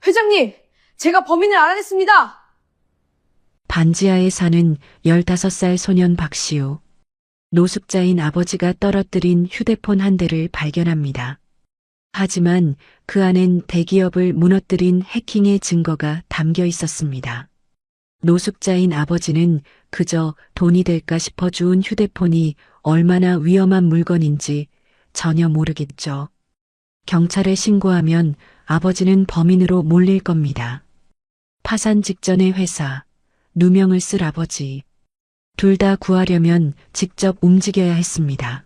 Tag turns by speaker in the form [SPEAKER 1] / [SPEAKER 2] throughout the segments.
[SPEAKER 1] 회장님, 제가 범인을 알아냈습니다.
[SPEAKER 2] 반지하에 사는 15살 소년 박시우. 노숙자인 아버지가 떨어뜨린 휴대폰 한 대를 발견합니다. 하지만 그 안엔 대기업을 무너뜨린 해킹의 증거가 담겨 있었습니다. 노숙자인 아버지는 그저 돈이 될까 싶어 주운 휴대폰이 얼마나 위험한 물건인지 전혀 모르겠죠. 경찰에 신고하면 아버지는 범인으로 몰릴 겁니다. 파산 직전의 회사, 누명을 쓸 아버지. 둘 다 구하려면 직접 움직여야 했습니다.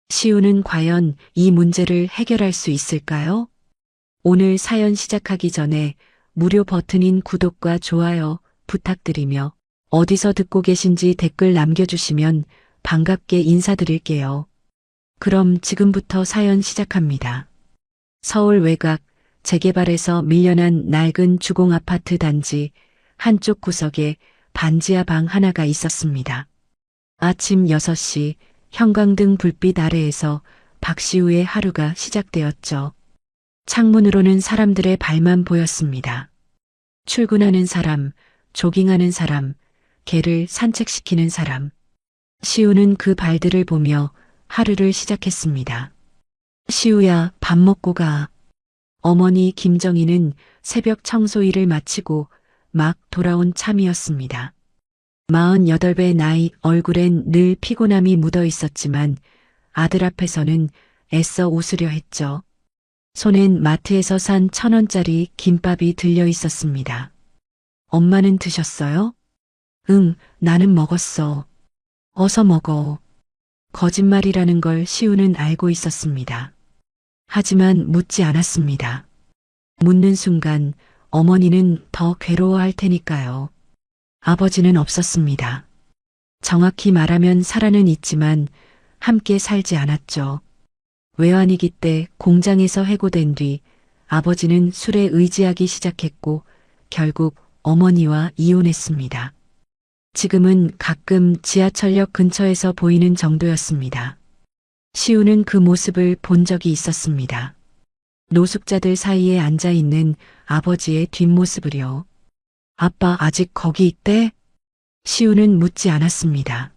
[SPEAKER 2] 시우는 과연 이 문제를 해결할 수 있을까요? 오늘 사연 시작하기 전에 무료 버튼인 구독과 좋아요 부탁드리며 어디서 듣고 계신지 댓글 남겨주시면 반갑게 인사드릴게요. 그럼 지금부터 사연 시작합니다. 서울 외곽 재개발에서 밀려난 낡은 주공 아파트 단지 한쪽 구석에 반지하 방 하나가 있었습니다. 아침 6시 형광등 불빛 아래에서 박시우의 하루가 시작되었죠. 창문으로는 사람들의 발만 보였습니다. 출근하는 사람, 조깅하는 사람, 개를 산책시키는 사람. 시우는 그 발들을 보며 하루를 시작했습니다. 시우야, 밥 먹고 가. 어머니 김정희는 새벽 청소 일을 마치고 막 돌아온 참이었습니다. 48배 나이, 얼굴엔 늘 피곤함이 묻어 있었지만 아들 앞에서는 애써 웃으려 했죠. 손엔 마트에서 산 1,000원짜리 김밥이 들려 있었습니다. 엄마는 드셨어요? 응, 나는 먹었어. 어서 먹어. 거짓말이라는 걸 시우는 알고 있었습니다. 하지만 묻지 않았습니다. 묻는 순간 어머니는 더 괴로워할 테니까요. 아버지는 없었습니다. 정확히 말하면 살아는 있지만 함께 살지 않았죠. 외환위기 때 공장에서 해고된 뒤 아버지는 술에 의지하기 시작했고 결국 어머니와 이혼했습니다. 지금은 가끔 지하철역 근처에서 보이는 정도였습니다. 시우는 그 모습을 본 적이 있었습니다. 노숙자들 사이에 앉아 있는 아버지의 뒷모습을요. 아빠 아직 거기 있대? 시우는 묻지 않았습니다.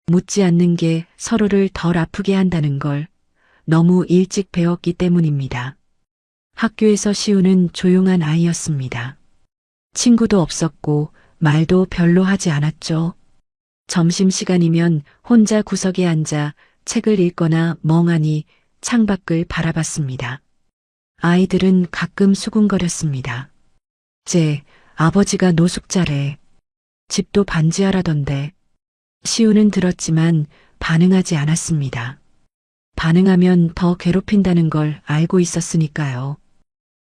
[SPEAKER 2] 묻지 않는 게 서로를 덜 아프게 한다는 걸 너무 일찍 배웠기 때문입니다. 학교에서 시우는 조용한 아이였습니다. 친구도 없었고 말도 별로 하지 않았죠. 점심시간이면 혼자 구석에 앉아 책을 읽거나 멍하니 창밖을 바라봤습니다. 아이들은 가끔 수군거렸습니다. 아버지가 노숙자래. 집도 반지하라던데. 시우는 들었지만 반응하지 않았습니다. 반응하면 더 괴롭힌다는 걸 알고 있었으니까요.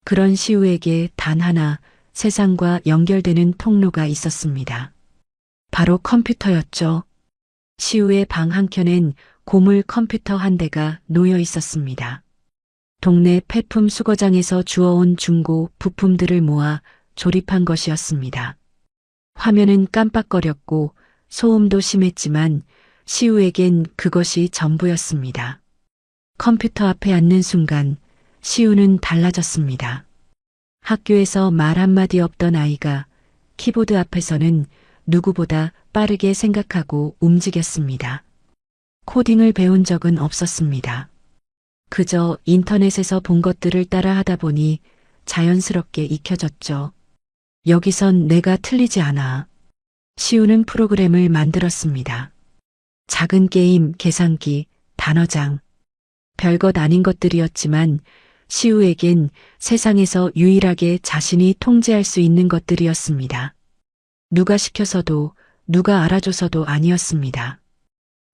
[SPEAKER 2] 그런 시우에게 단 하나 세상과 연결되는 통로가 있었습니다. 바로 컴퓨터였죠. 시우의 방 한켠엔 고물 컴퓨터 한 대가 놓여 있었습니다. 동네 폐품 수거장에서 주워온 중고 부품들을 모아 조립한 것이었습니다. 화면은 깜빡거렸고 소음도 심했지만 시우에겐 그것이 전부였습니다. 컴퓨터 앞에 앉는 순간 시우는 달라졌습니다. 학교에서 말 한마디 없던 아이가 키보드 앞에서는 누구보다 빠르게 생각하고 움직였습니다. 코딩을 배운 적은 없었습니다. 그저 인터넷에서 본 것들을 따라 하다 보니 자연스럽게 익혀졌죠. 여기선 내가 틀리지 않아. 시우는 프로그램을 만들었습니다. 작은 게임, 계산기, 단어장. 별것 아닌 것들이었지만 시우에겐 세상에서 유일하게 자신이 통제할 수 있는 것들이었습니다. 누가 시켜서도 누가 알아줘서도 아니었습니다.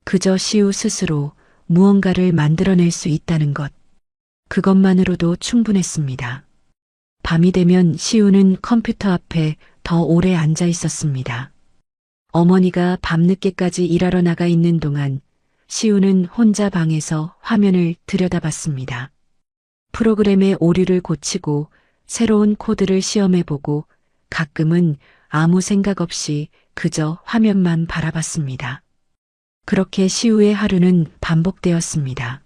[SPEAKER 2] 그저 시우 스스로 무언가를 만들어낼 수 있다는 것. 그것만으로도 충분했습니다. 밤이 되면 시우는 컴퓨터 앞에 더 오래 앉아 있었습니다. 어머니가 밤늦게까지 일하러 나가 있는 동안 시우는 혼자 방에서 화면을 들여다봤습니다. 프로그램의 오류를 고치고 새로운 코드를 시험해보고 가끔은 아무 생각 없이 그저 화면만 바라봤습니다. 그렇게 시우의 하루는 반복되었습니다.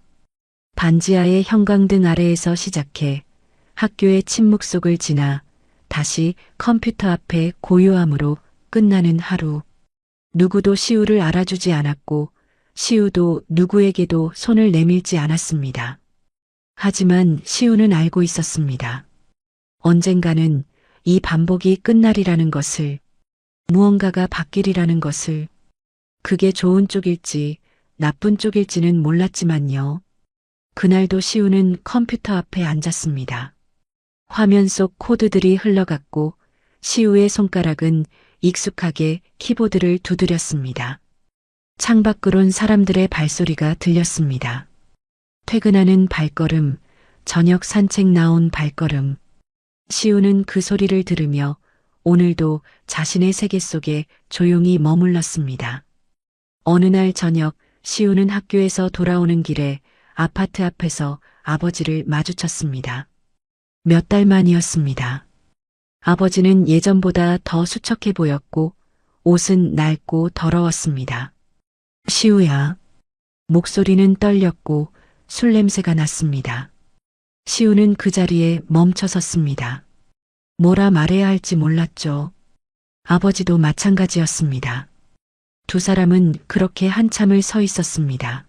[SPEAKER 2] 반지하의 형광등 아래에서 시작해 학교의 침묵 속을 지나 다시 컴퓨터 앞에 고요함으로 끝나는 하루. 누구도 시우를 알아주지 않았고 시우도 누구에게도 손을 내밀지 않았습니다. 하지만 시우는 알고 있었습니다. 언젠가는 이 반복이 끝날이라는 것을, 무언가가 바뀔이라는 것을. 그게 좋은 쪽일지 나쁜 쪽일지는 몰랐지만요. 그날도 시우는 컴퓨터 앞에 앉았습니다. 화면 속 코드들이 흘러갔고 시우의 손가락은 익숙하게 키보드를 두드렸습니다. 창밖으론 사람들의 발소리가 들렸습니다. 퇴근하는 발걸음, 저녁 산책 나온 발걸음. 시우는 그 소리를 들으며 오늘도 자신의 세계 속에 조용히 머물렀습니다. 어느 날 저녁 시우는 학교에서 돌아오는 길에 아파트 앞에서 아버지를 마주쳤습니다. 몇 달 만이었습니다. 아버지는 예전보다 더 수척해 보였고 옷은 낡고 더러웠습니다. 시우야. 목소리는 떨렸고 술 냄새가 났습니다. 시우는 그 자리에 멈춰 섰습니다. 뭐라 말해야 할지 몰랐죠. 아버지도 마찬가지였습니다. 두 사람은 그렇게 한참을 서 있었습니다.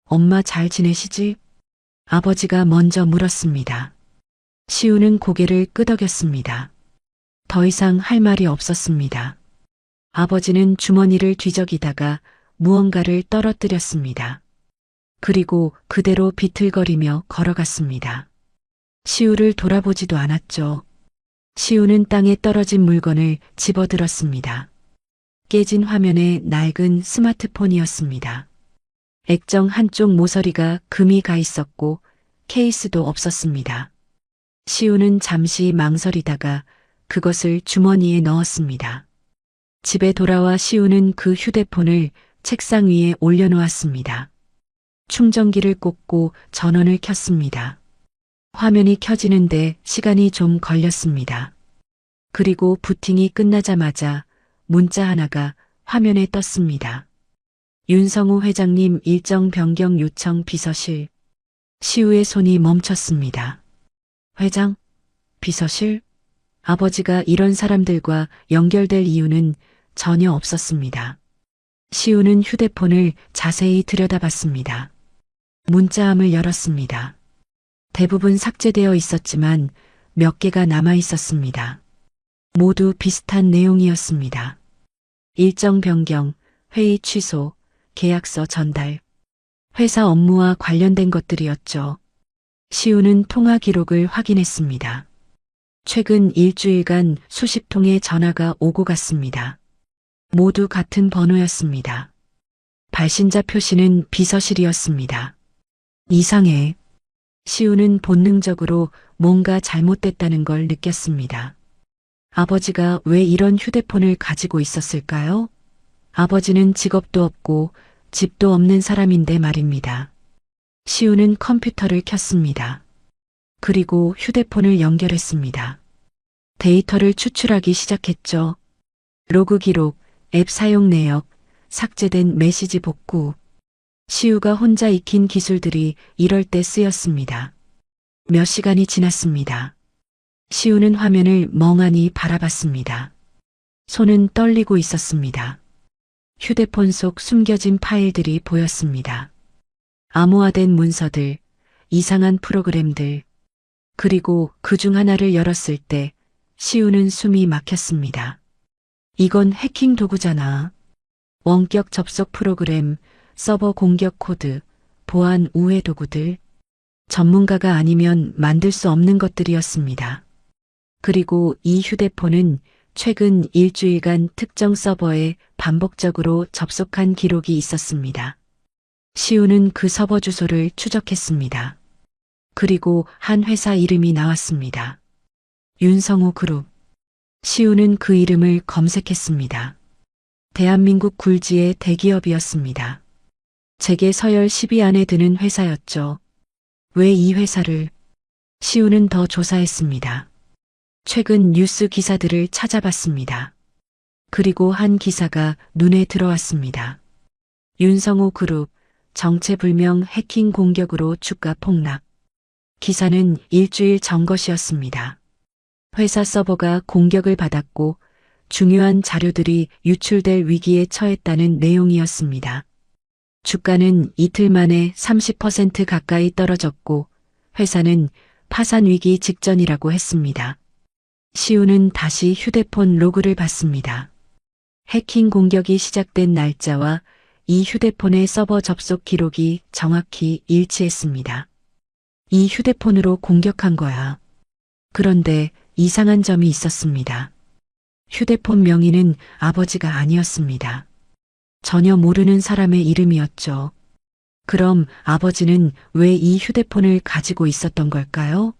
[SPEAKER 2] 엄마 잘 지내시지? 아버지가 먼저 물었습니다. 시우는 고개를 끄덕였습니다. 더 이상 할 말이 없었습니다. 아버지는 주머니를 뒤적이다가 무언가를 떨어뜨렸습니다. 그리고 그대로 비틀거리며 걸어갔습니다. 시우를 돌아보지도 않았죠. 시우는 땅에 떨어진 물건을 집어들었습니다. 깨진 화면에 낡은 스마트폰이었습니다. 액정 한쪽 모서리가 금이 가 있었고 케이스도 없었습니다. 시우는 잠시 망설이다가 그것을 주머니에 넣었습니다. 집에 돌아와 시우는 그 휴대폰을 책상 위에 올려놓았습니다. 충전기를 꽂고 전원을 켰습니다. 화면이 켜지는데 시간이 좀 걸렸습니다. 그리고 부팅이 끝나자마자 문자 하나가 화면에 떴습니다. 윤성우 회장님 일정 변경 요청 비서실. 시우의 손이 멈췄습니다. 회장? 비서실? 아버지가 이런 사람들과 연결될 이유는 전혀 없었습니다. 시우는 휴대폰을 자세히 들여다봤습니다. 문자함을 열었습니다. 대부분 삭제되어 있었지만 몇 개가 남아 있었습니다. 모두 비슷한 내용이었습니다. 일정 변경, 회의 취소, 계약서 전달. 회사 업무와 관련된 것들이었죠. 시우는 통화 기록을 확인했습니다. 최근 일주일간 수십 통의 전화가 오고 갔습니다. 모두 같은 번호였습니다. 발신자 표시는 비서실이었습니다. 이상해. 시우는 본능적으로 뭔가 잘못됐다는 걸 느꼈습니다. 아버지가 왜 이런 휴대폰을 가지고 있었을까요? 아버지는 직업도 없고 집도 없는 사람인데 말입니다. 시우는 컴퓨터를 켰습니다. 그리고 휴대폰을 연결했습니다. 데이터를 추출하기 시작했죠. 로그 기록, 앱 사용 내역, 삭제된 메시지 복구. 시우가 혼자 익힌 기술들이 이럴 때 쓰였습니다. 몇 시간이 지났습니다. 시우는 화면을 멍하니 바라봤습니다. 손은 떨리고 있었습니다. 휴대폰 속 숨겨진 파일들이 보였습니다. 암호화된 문서들, 이상한 프로그램들. 그리고 그중 하나를 열었을 때 시우는 숨이 막혔습니다. 이건 해킹 도구잖아. 원격 접속 프로그램, 서버 공격 코드, 보안 우회 도구들. 전문가가 아니면 만들 수 없는 것들이었습니다. 그리고 이 휴대폰은 최근 일주일간 특정 서버에 반복적으로 접속한 기록이 있었습니다. 시우는 그 서버 주소를 추적했습니다. 그리고 한 회사 이름이 나왔습니다. 윤성우 그룹. 시우는 그 이름을 검색했습니다. 대한민국 굴지의 대기업이었습니다. 재계 서열 10위 안에 드는 회사였죠. 왜 이 회사를? 시우는 더 조사했습니다. 최근 뉴스 기사들을 찾아봤습니다. 그리고 한 기사가 눈에 들어왔습니다. 윤성우 그룹, 정체불명 해킹 공격으로 주가 폭락. 기사는 일주일 전 것이었습니다. 회사 서버가 공격을 받았고 중요한 자료들이 유출될 위기에 처했다는 내용이었습니다. 주가는 이틀 만에 30% 가까이 떨어졌고 회사는 파산 위기 직전이라고 했습니다. 시우는 다시 휴대폰 로그를 봤습니다. 해킹 공격이 시작된 날짜와 이 휴대폰의 서버 접속 기록이 정확히 일치했습니다. 이 휴대폰으로 공격한 거야. 그런데 이상한 점이 있었습니다. 휴대폰 명의는 아버지가 아니었습니다. 전혀 모르는 사람의 이름이었죠. 그럼 아버지는 왜 이 휴대폰을 가지고 있었던 걸까요?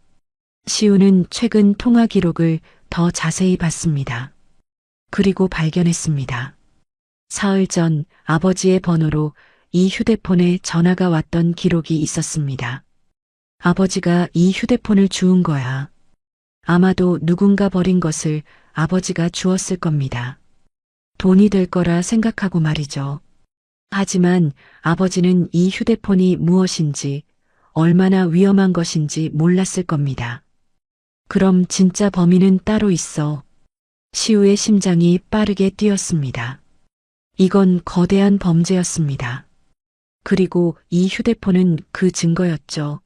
[SPEAKER 2] 시우는 최근 통화 기록을 더 자세히 봤습니다. 그리고 발견했습니다. 사흘 전 아버지의 번호로 이 휴대폰에 전화가 왔던 기록이 있었습니다. 아버지가 이 휴대폰을 주운 거야. 아마도 누군가 버린 것을 아버지가 주었을 겁니다. 돈이 될 거라 생각하고 말이죠. 하지만 아버지는 이 휴대폰이 무엇인지, 얼마나 위험한 것인지 몰랐을 겁니다. 그럼 진짜 범인은 따로 있어. 시우의 심장이 빠르게 뛰었습니다. 이건 거대한 범죄였습니다. 그리고 이 휴대폰은 그 증거였죠.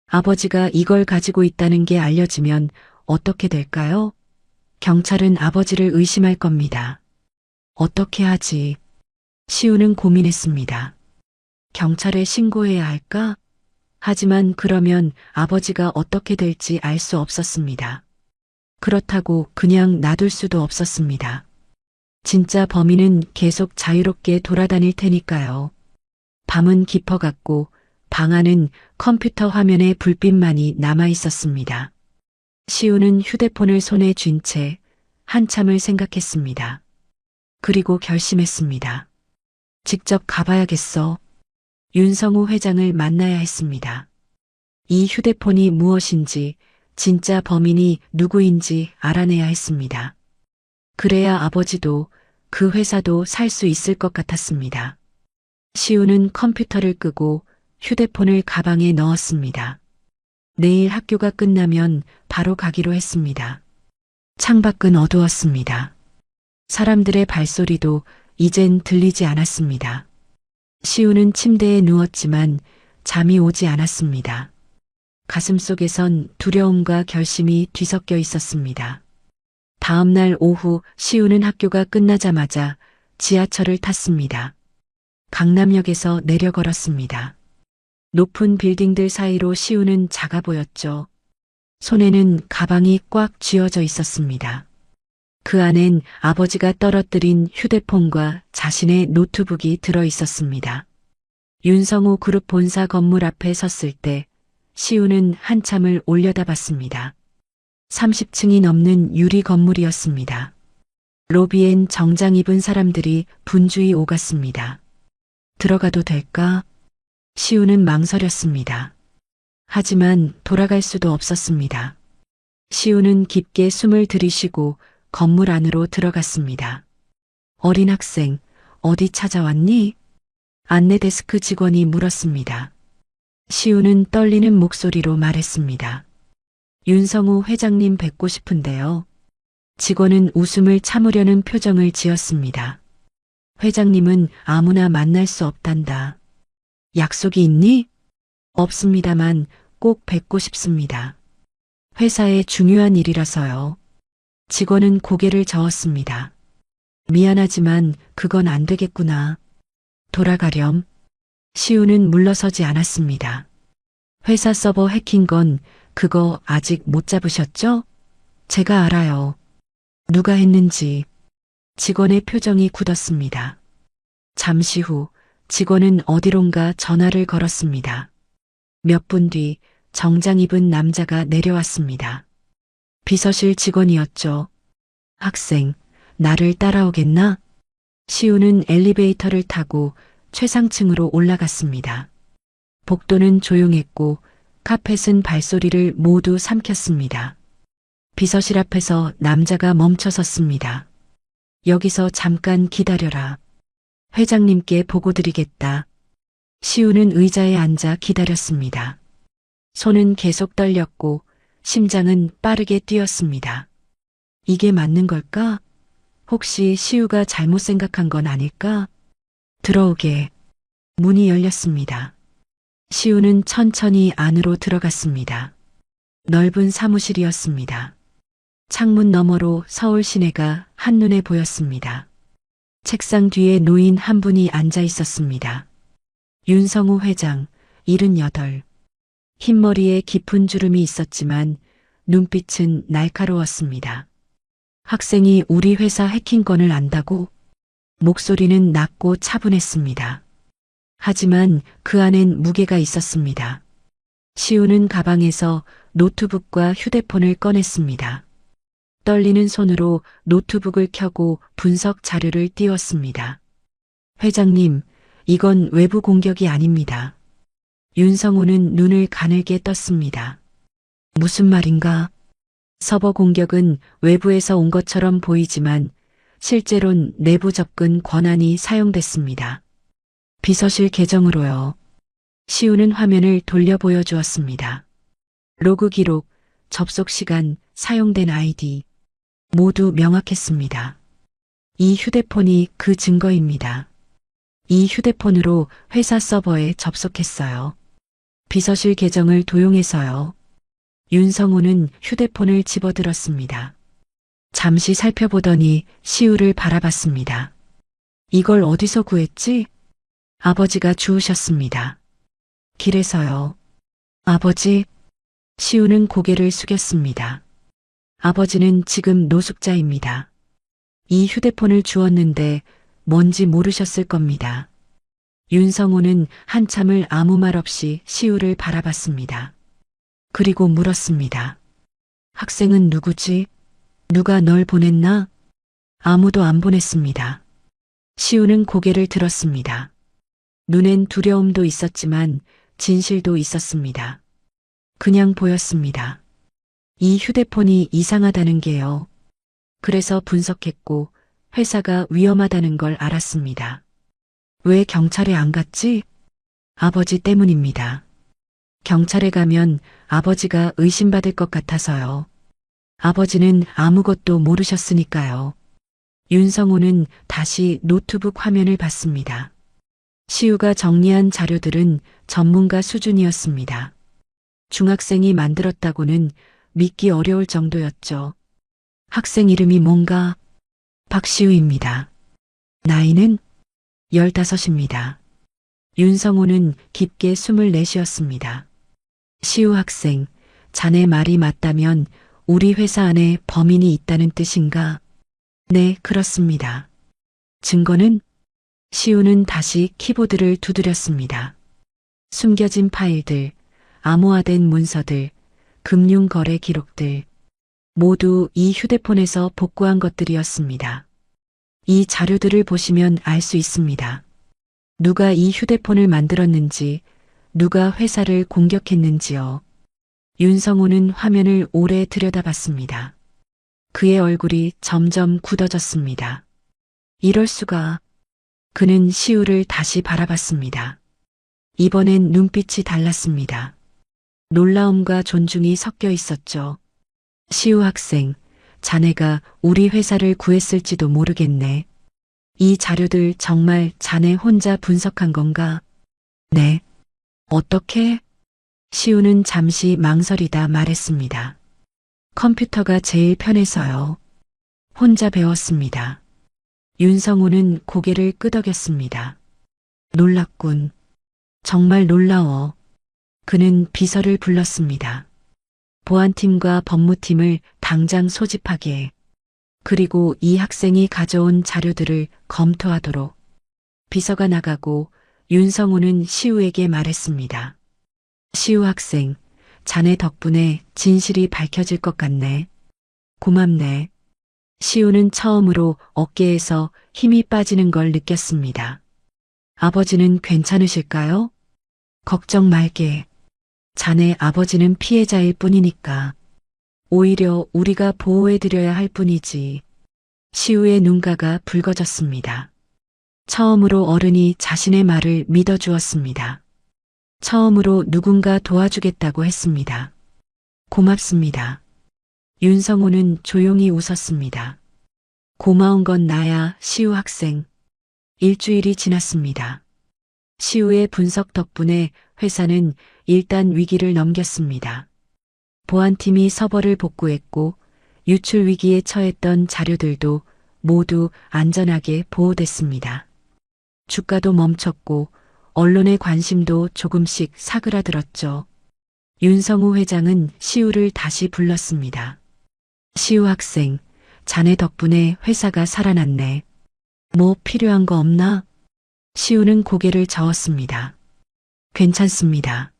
[SPEAKER 2] 아버지가 이걸 가지고 있다는 게 알려지면 어떻게 될까요? 경찰은 아버지를 의심할 겁니다. 어떻게 하지? 시우는 고민했습니다. 경찰에 신고해야 할까? 하지만 그러면 아버지가 어떻게 될지 알 수 없었습니다. 그렇다고 그냥 놔둘 수도 없었습니다. 진짜 범인은 계속 자유롭게 돌아다닐 테니까요. 밤은 깊어갔고 방 안은 컴퓨터 화면에 불빛만이 남아 있었습니다. 시우는 휴대폰을 손에 쥔 채 한참을 생각했습니다. 그리고 결심했습니다. 직접 가봐야겠어. 윤성우 회장을 만나야 했습니다. 이 휴대폰이 무엇인지, 진짜 범인이 누구인지 알아내야 했습니다. 그래야 아버지도 그 회사도 살 수 있을 것 같았습니다. 시우는 컴퓨터를 끄고 휴대폰을 가방에 넣었습니다. 내일 학교가 끝나면 바로 가기로 했습니다. 창밖은 어두웠습니다. 사람들의 발소리도 이젠 들리지 않았습니다. 시우는 침대에 누웠지만 잠이 오지 않았습니다. 가슴속에선 두려움과 결심이 뒤섞여 있었습니다. 다음 날 오후 시우는 학교가 끝나자마자 지하철을 탔습니다. 강남역에서 내려 걸었습니다. 높은 빌딩들 사이로 시우는 작아 보였죠. 손에는 가방이 꽉 쥐어져 있었습니다. 그 안엔 아버지가 떨어뜨린 휴대폰과 자신의 노트북이 들어 있었습니다. 윤성우 그룹 본사 건물 앞에 섰을 때 시우는 한참을 올려다봤습니다. 30층이 넘는 유리 건물이었습니다. 로비엔 정장 입은 사람들이 분주히 오갔습니다. 들어가도 될까? 시우는 망설였습니다. 하지만 돌아갈 수도 없었습니다. 시우는 깊게 숨을 들이쉬고 건물 안으로 들어갔습니다. 어린 학생, 어디 찾아왔니? 안내 데스크 직원이 물었습니다. 시우는 떨리는 목소리로 말했습니다. 윤성우 회장님 뵙고 싶은데요. 직원은 웃음을 참으려는 표정을 지었습니다. 회장님은 아무나 만날 수 없단다. 약속이 있니? 없습니다만 꼭 뵙고 싶습니다. 회사에 중요한 일이라서요. 직원은 고개를 저었습니다. 미안하지만 그건 안 되겠구나. 돌아가렴. 시우는 물러서지 않았습니다. 회사 서버 해킹 건 그거 아직 못 잡으셨죠? 제가 알아요. 누가 했는지. 직원의 표정이 굳었습니다. 잠시 후 직원은 어디론가 전화를 걸었습니다. 몇 분 뒤 정장 입은 남자가 내려왔습니다. 비서실 직원이었죠. 학생, 나를 따라오겠나? 시우는 엘리베이터를 타고 최상층으로 올라갔습니다. 복도는 조용했고 카펫은 발소리를 모두 삼켰습니다. 비서실 앞에서 남자가 멈춰 섰습니다. 여기서 잠깐 기다려라. 회장님께 보고 드리겠다. 시우는 의자에 앉아 기다렸습니다. 손은 계속 떨렸고 심장은 빠르게 뛰었습니다. 이게 맞는 걸까? 혹시 시우가 잘못 생각한 건 아닐까? 들어오게. 문이 열렸습니다. 시우는 천천히 안으로 들어갔습니다. 넓은 사무실이었습니다. 창문 너머로 서울 시내가 한눈에 보였습니다. 책상 뒤에 노인 한 분이 앉아 있었습니다. 윤성우 회장, 78. 흰머리에 깊은 주름이 있었지만 눈빛은 날카로웠습니다. 학생이 우리 회사 해킹건을 안다고? 목소리는 낮고 차분했습니다. 하지만 그 안엔 무게가 있었습니다. 시우는 가방에서 노트북과 휴대폰을 꺼냈습니다. 떨리는 손으로 노트북을 켜고 분석 자료를 띄웠습니다. 회장님, 이건 외부 공격이 아닙니다. 윤성우는 눈을 가늘게 떴습니다. 무슨 말인가? 서버 공격은 외부에서 온 것처럼 보이지만 실제론 내부 접근 권한이 사용됐습니다. 비서실 계정으로요. 시우는 화면을 돌려 보여주었습니다. 로그 기록, 접속 시간, 사용된 아이디 모두 명확했습니다. 이 휴대폰이 그 증거입니다. 이 휴대폰으로 회사 서버에 접속했어요. 비서실 계정을 도용해서요. 윤성우는 휴대폰을 집어들었습니다. 잠시 살펴보더니 시우를 바라봤습니다. 이걸 어디서 구했지? 아버지가 주우셨습니다. 길에서요. 아버지? 시우는 고개를 숙였습니다. 아버지는 지금 노숙자입니다. 이 휴대폰을 주었는데 뭔지 모르셨을 겁니다. 윤성우는 한참을 아무 말 없이 시우를 바라봤습니다. 그리고 물었습니다. 학생은 누구지? 누가 널 보냈나? 아무도 안 보냈습니다. 시우는 고개를 들었습니다. 눈엔 두려움도 있었지만 진실도 있었습니다. 그냥 보였습니다. 이 휴대폰이 이상하다는 게요. 그래서 분석했고 회사가 위험하다는 걸 알았습니다. 왜 경찰에 안 갔지? 아버지 때문입니다. 경찰에 가면 아버지가 의심받을 것 같아서요. 아버지는 아무것도 모르셨으니까요. 윤성우는 다시 노트북 화면을 봤습니다. 시우가 정리한 자료들은 전문가 수준이었습니다. 중학생이 만들었다고는 믿기 어려울 정도였죠. 학생 이름이 뭔가? 박시우입니다. 나이는? 15입니다. 윤성우는 깊게 숨을 내쉬었습니다. 시우 학생, 자네 말이 맞다면 우리 회사 안에 범인이 있다는 뜻인가? 네, 그렇습니다. 증거는? 시우는 다시 키보드를 두드렸습니다. 숨겨진 파일들, 암호화된 문서들, 금융거래 기록들, 모두 이 휴대폰에서 복구한 것들이었습니다. 이 자료들을 보시면 알 수 있습니다. 누가 이 휴대폰을 만들었는지, 누가 회사를 공격했는지요. 윤성우는 화면을 오래 들여다봤습니다. 그의 얼굴이 점점 굳어졌습니다. 이럴 수가. 그는 시우를 다시 바라봤습니다. 이번엔 눈빛이 달랐습니다. 놀라움과 존중이 섞여 있었죠. 시우 학생, 자네가 우리 회사를 구했을지도 모르겠네. 이 자료들 정말 자네 혼자 분석한 건가? 네. 어떻게? 시우는 잠시 망설이다 말했습니다. 컴퓨터가 제일 편해서요. 혼자 배웠습니다. 윤성우는 고개를 끄덕였습니다. 놀랍군. 정말 놀라워. 그는 비서를 불렀습니다. 보안팀과 법무팀을 당장 소집하게. 그리고 이 학생이 가져온 자료들을 검토하도록. 비서가 나가고 윤성우는 시우에게 말했습니다. 시우 학생, 자네 덕분에 진실이 밝혀질 것 같네. 고맙네. 시우는 처음으로 어깨에서 힘이 빠지는 걸 느꼈습니다. 아버지는 괜찮으실까요? 걱정 말게. 자네 아버지는 피해자일 뿐이니까. 오히려 우리가 보호해드려야 할 뿐이지. 시우의 눈가가 붉어졌습니다. 처음으로 어른이 자신의 말을 믿어주었습니다. 처음으로 누군가 도와주겠다고 했습니다. 고맙습니다. 윤성호는 조용히 웃었습니다. 고마운 건 나야, 시우 학생. 일주일이 지났습니다. 시우의 분석 덕분에 회사는 일단 위기를 넘겼습니다. 보안팀이 서버를 복구했고 유출 위기에 처했던 자료들도 모두 안전하게 보호됐습니다. 주가도 멈췄고 언론의 관심도 조금씩 사그라들었죠. 윤성우 회장은 시우를 다시 불렀습니다. 시우 학생, 자네 덕분에 회사가 살아났네. 뭐 필요한 거 없나? 시우는 고개를 저었습니다. 괜찮습니다.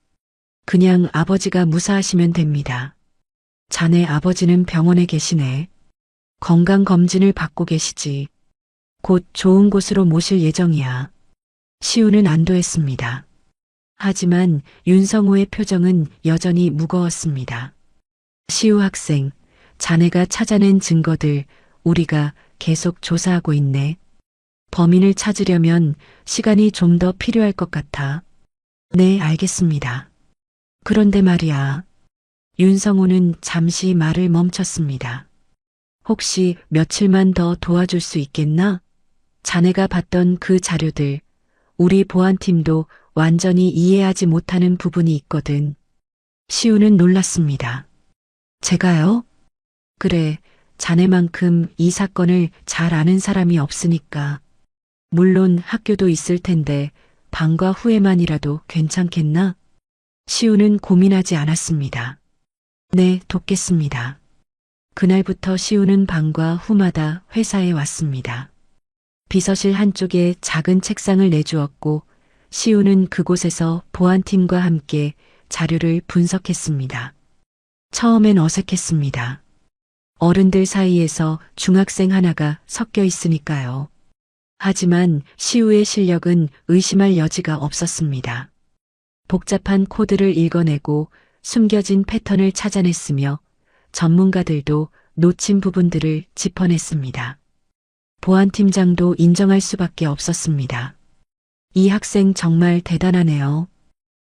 [SPEAKER 2] 그냥 아버지가 무사하시면 됩니다. 자네 아버지는 병원에 계시네. 건강검진을 받고 계시지. 곧 좋은 곳으로 모실 예정이야. 시우는 안도했습니다. 하지만 윤성호의 표정은 여전히 무거웠습니다. 시우 학생, 자네가 찾아낸 증거들 우리가 계속 조사하고 있네. 범인을 찾으려면 시간이 좀 더 필요할 것 같아. 네, 알겠습니다. 그런데 말이야. 윤성호는 잠시 말을 멈췄습니다. 혹시 며칠만 더 도와줄 수 있겠나? 자네가 봤던 그 자료들, 우리 보안팀도 완전히 이해하지 못하는 부분이 있거든. 시우는 놀랐습니다. 제가요? 그래, 자네만큼 이 사건을 잘 아는 사람이 없으니까. 물론 학교도 있을 텐데 방과 후에만이라도 괜찮겠나? 시우는 고민하지 않았습니다. 네, 돕겠습니다. 그날부터 시우는 방과 후마다 회사에 왔습니다. 비서실 한쪽에 작은 책상을 내주었고 시우는 그곳에서 보안팀과 함께 자료를 분석했습니다. 처음엔 어색했습니다. 어른들 사이에서 중학생 하나가 섞여 있으니까요. 하지만 시우의 실력은 의심할 여지가 없었습니다. 복잡한 코드를 읽어내고 숨겨진 패턴을 찾아냈으며 전문가들도 놓친 부분들을 짚어냈습니다. 보안팀장도 인정할 수밖에 없었습니다. 이 학생 정말 대단하네요.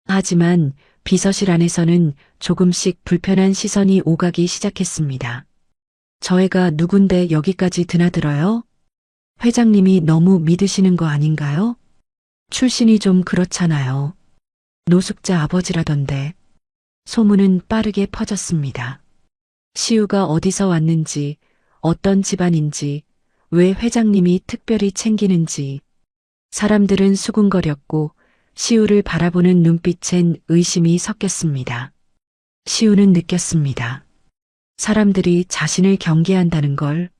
[SPEAKER 2] 하지만 비서실 안에서는 조금씩 불편한 시선이 오가기 시작했습니다. 저 애가 누군데 여기까지 드나들어요? 회장님이 너무 믿으시는 거 아닌가요? 출신이 좀 그렇잖아요. 노숙자 아버지라던데. 소문은 빠르게 퍼졌습니다. 시우가 어디서 왔는지, 어떤 집안인지, 왜 회장님이 특별히 챙기는지. 사람들은 수군거렸고 시우를 바라보는 눈빛엔 의심이 섞였습니다. 시우는 느꼈습니다. 사람들이 자신을 경계한다는 걸.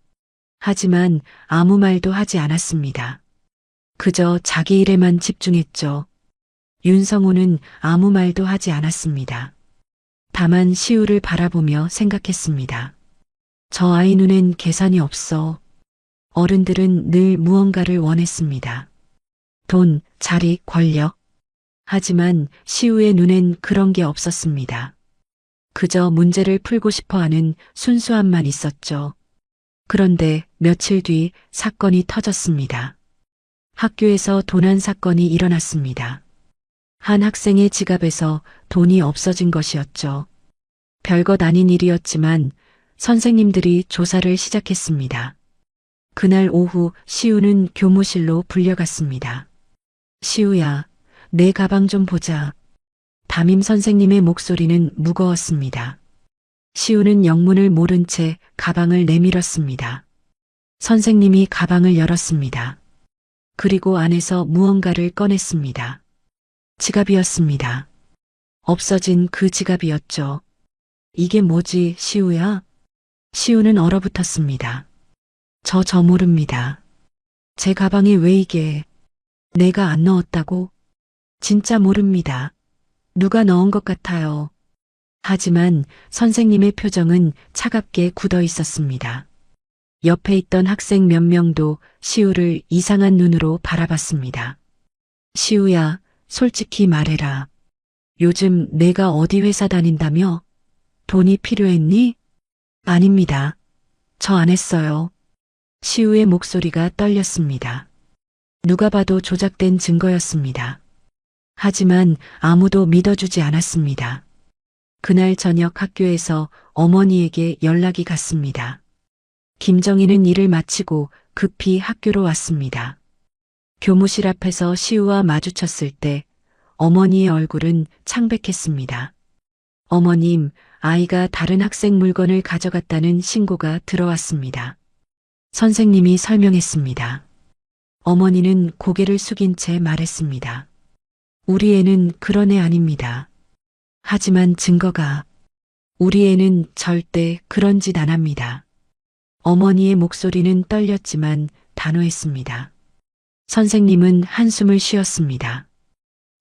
[SPEAKER 2] 하지만 아무 말도 하지 않았습니다. 그저 자기 일에만 집중했죠. 윤성호는 아무 말도 하지 않았습니다. 다만 시우를 바라보며 생각했습니다. 저 아이 눈엔 계산이 없어. 어른들은 늘 무언가를 원했습니다. 돈, 자리, 권력. 하지만 시우의 눈엔 그런 게 없었습니다. 그저 문제를 풀고 싶어 하는 순수함만 있었죠. 그런데 며칠 뒤 사건이 터졌습니다. 학교에서 도난 사건이 일어났습니다. 한 학생의 지갑에서 돈이 없어진 것이었죠. 별것 아닌 일이었지만 선생님들이 조사를 시작했습니다. 그날 오후 시우는 교무실로 불려갔습니다. 시우야, 내 가방 좀 보자. 담임 선생님의 목소리는 무거웠습니다. 시우는 영문을 모른 채 가방을 내밀었습니다. 선생님이 가방을 열었습니다. 그리고 안에서 무언가를 꺼냈습니다. 지갑이었습니다. 없어진 그 지갑이었죠. 이게 뭐지, 시우야? 시우는 얼어붙었습니다. 저 모릅니다. 제 가방에 왜 이게? 내가 안 넣었다고? 진짜 모릅니다. 누가 넣은 것 같아요. 하지만 선생님의 표정은 차갑게 굳어 있었습니다. 옆에 있던 학생 몇 명도 시우를 이상한 눈으로 바라봤습니다. 시우야, 솔직히 말해라. 요즘 내가 어디 회사 다닌다며? 돈이 필요했니? 아닙니다. 저 안 했어요. 시우의 목소리가 떨렸습니다. 누가 봐도 조작된 증거였습니다. 하지만 아무도 믿어주지 않았습니다. 그날 저녁 학교에서 어머니에게 연락이 갔습니다. 김정희는 일을 마치고 급히 학교로 왔습니다. 교무실 앞에서 시우와 마주쳤을 때 어머니의 얼굴은 창백했습니다. 어머님, 아이가 다른 학생 물건을 가져갔다는 신고가 들어왔습니다. 선생님이 설명했습니다. 어머니는 고개를 숙인 채 말했습니다. 우리 애는 그런 애 아닙니다. 하지만 증거가 우리 애는 절대 그런 짓 안 합니다. 어머니의 목소리는 떨렸지만 단호했습니다. 선생님은 한숨을 쉬었습니다.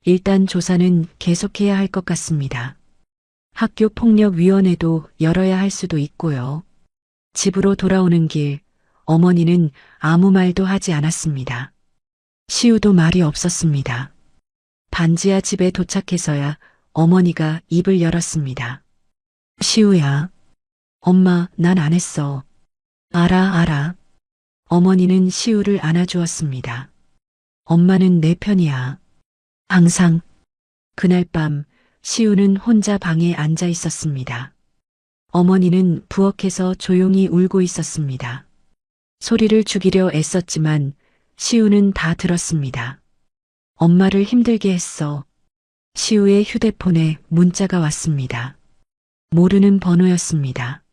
[SPEAKER 2] 일단 조사는 계속해야 할 것 같습니다. 학교폭력위원회도 열어야 할 수도 있고요. 집으로 돌아오는 길, 어머니는 아무 말도 하지 않았습니다. 시우도 말이 없었습니다. 반지하 집에 도착해서야 어머니가 입을 열었습니다. 시우야. 엄마, 난 안 했어. 알아. 어머니는 시우를 안아주었습니다. 엄마는 내 편이야. 항상. 그날 밤 시우는 혼자 방에 앉아 있었습니다. 어머니는 부엌에서 조용히 울고 있었습니다. 소리를 죽이려 애썼지만 시우는 다 들었습니다. 엄마를 힘들게 했어. 시우의 휴대폰에 문자가 왔습니다. 모르는 번호였습니다.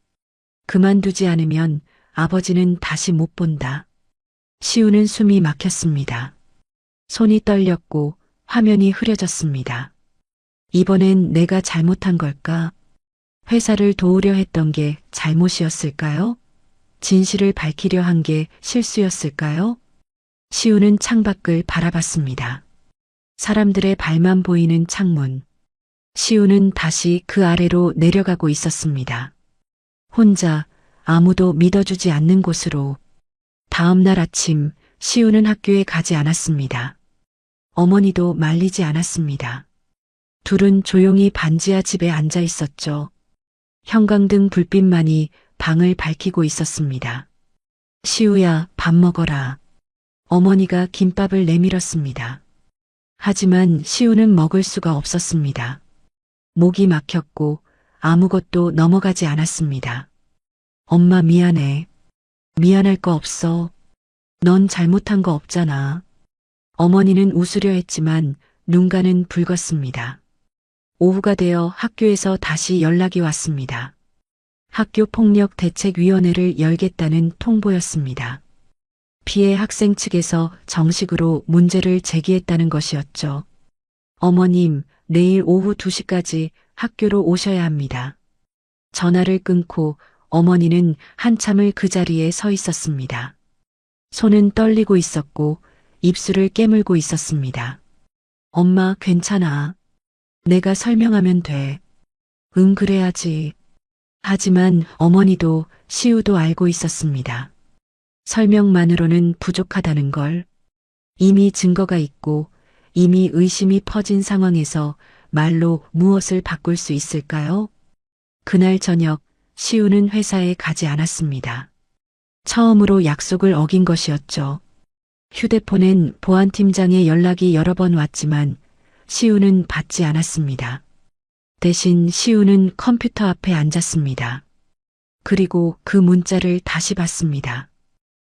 [SPEAKER 2] 그만두지 않으면 아버지는 다시 못 본다. 시우는 숨이 막혔습니다. 손이 떨렸고 화면이 흐려졌습니다. 이번엔 내가 잘못한 걸까? 회사를 도우려 했던 게 잘못이었을까요? 진실을 밝히려 한 게 실수였을까요? 시우는 창밖을 바라봤습니다. 사람들의 발만 보이는 창문. 시우는 다시 그 아래로 내려가고 있었습니다. 혼자 아무도 믿어주지 않는 곳으로. 다음 날 아침 시우는 학교에 가지 않았습니다. 어머니도 말리지 않았습니다. 둘은 조용히 반지하 집에 앉아 있었죠. 형광등 불빛만이 방을 밝히고 있었습니다. 시우야, 밥 먹어라. 어머니가 김밥을 내밀었습니다. 하지만 시우는 먹을 수가 없었습니다. 목이 막혔고 아무것도 넘어가지 않았습니다. 엄마 미안해. 미안할 거 없어. 넌 잘못한 거 없잖아. 어머니는 웃으려 했지만 눈가는 붉었습니다. 오후가 되어 학교에서 다시 연락이 왔습니다. 학교폭력대책위원회를 열겠다는 통보였습니다. 피해 학생 측에서 정식으로 문제를 제기했다는 것이었죠. 어머님, 내일 오후 2시까지 학교로 오셔야 합니다. 전화를 끊고 어머니는 한참을 그 자리에 서 있었습니다. 손은 떨리고 있었고 입술을 깨물고 있었습니다. 엄마, 괜찮아. 내가 설명하면 돼. 응, 그래야지. 하지만 어머니도 시우도 알고 있었습니다. 설명만으로는 부족하다는 걸. 이미 증거가 있고 이미 의심이 퍼진 상황에서 말로 무엇을 바꿀 수 있을까요? 그날 저녁 시우는 회사에 가지 않았습니다. 처음으로 약속을 어긴 것이었죠. 휴대폰엔 보안팀장의 연락이 여러 번 왔지만 시우는 받지 않았습니다. 대신 시우는 컴퓨터 앞에 앉았습니다. 그리고 그 문자를 다시 봤습니다.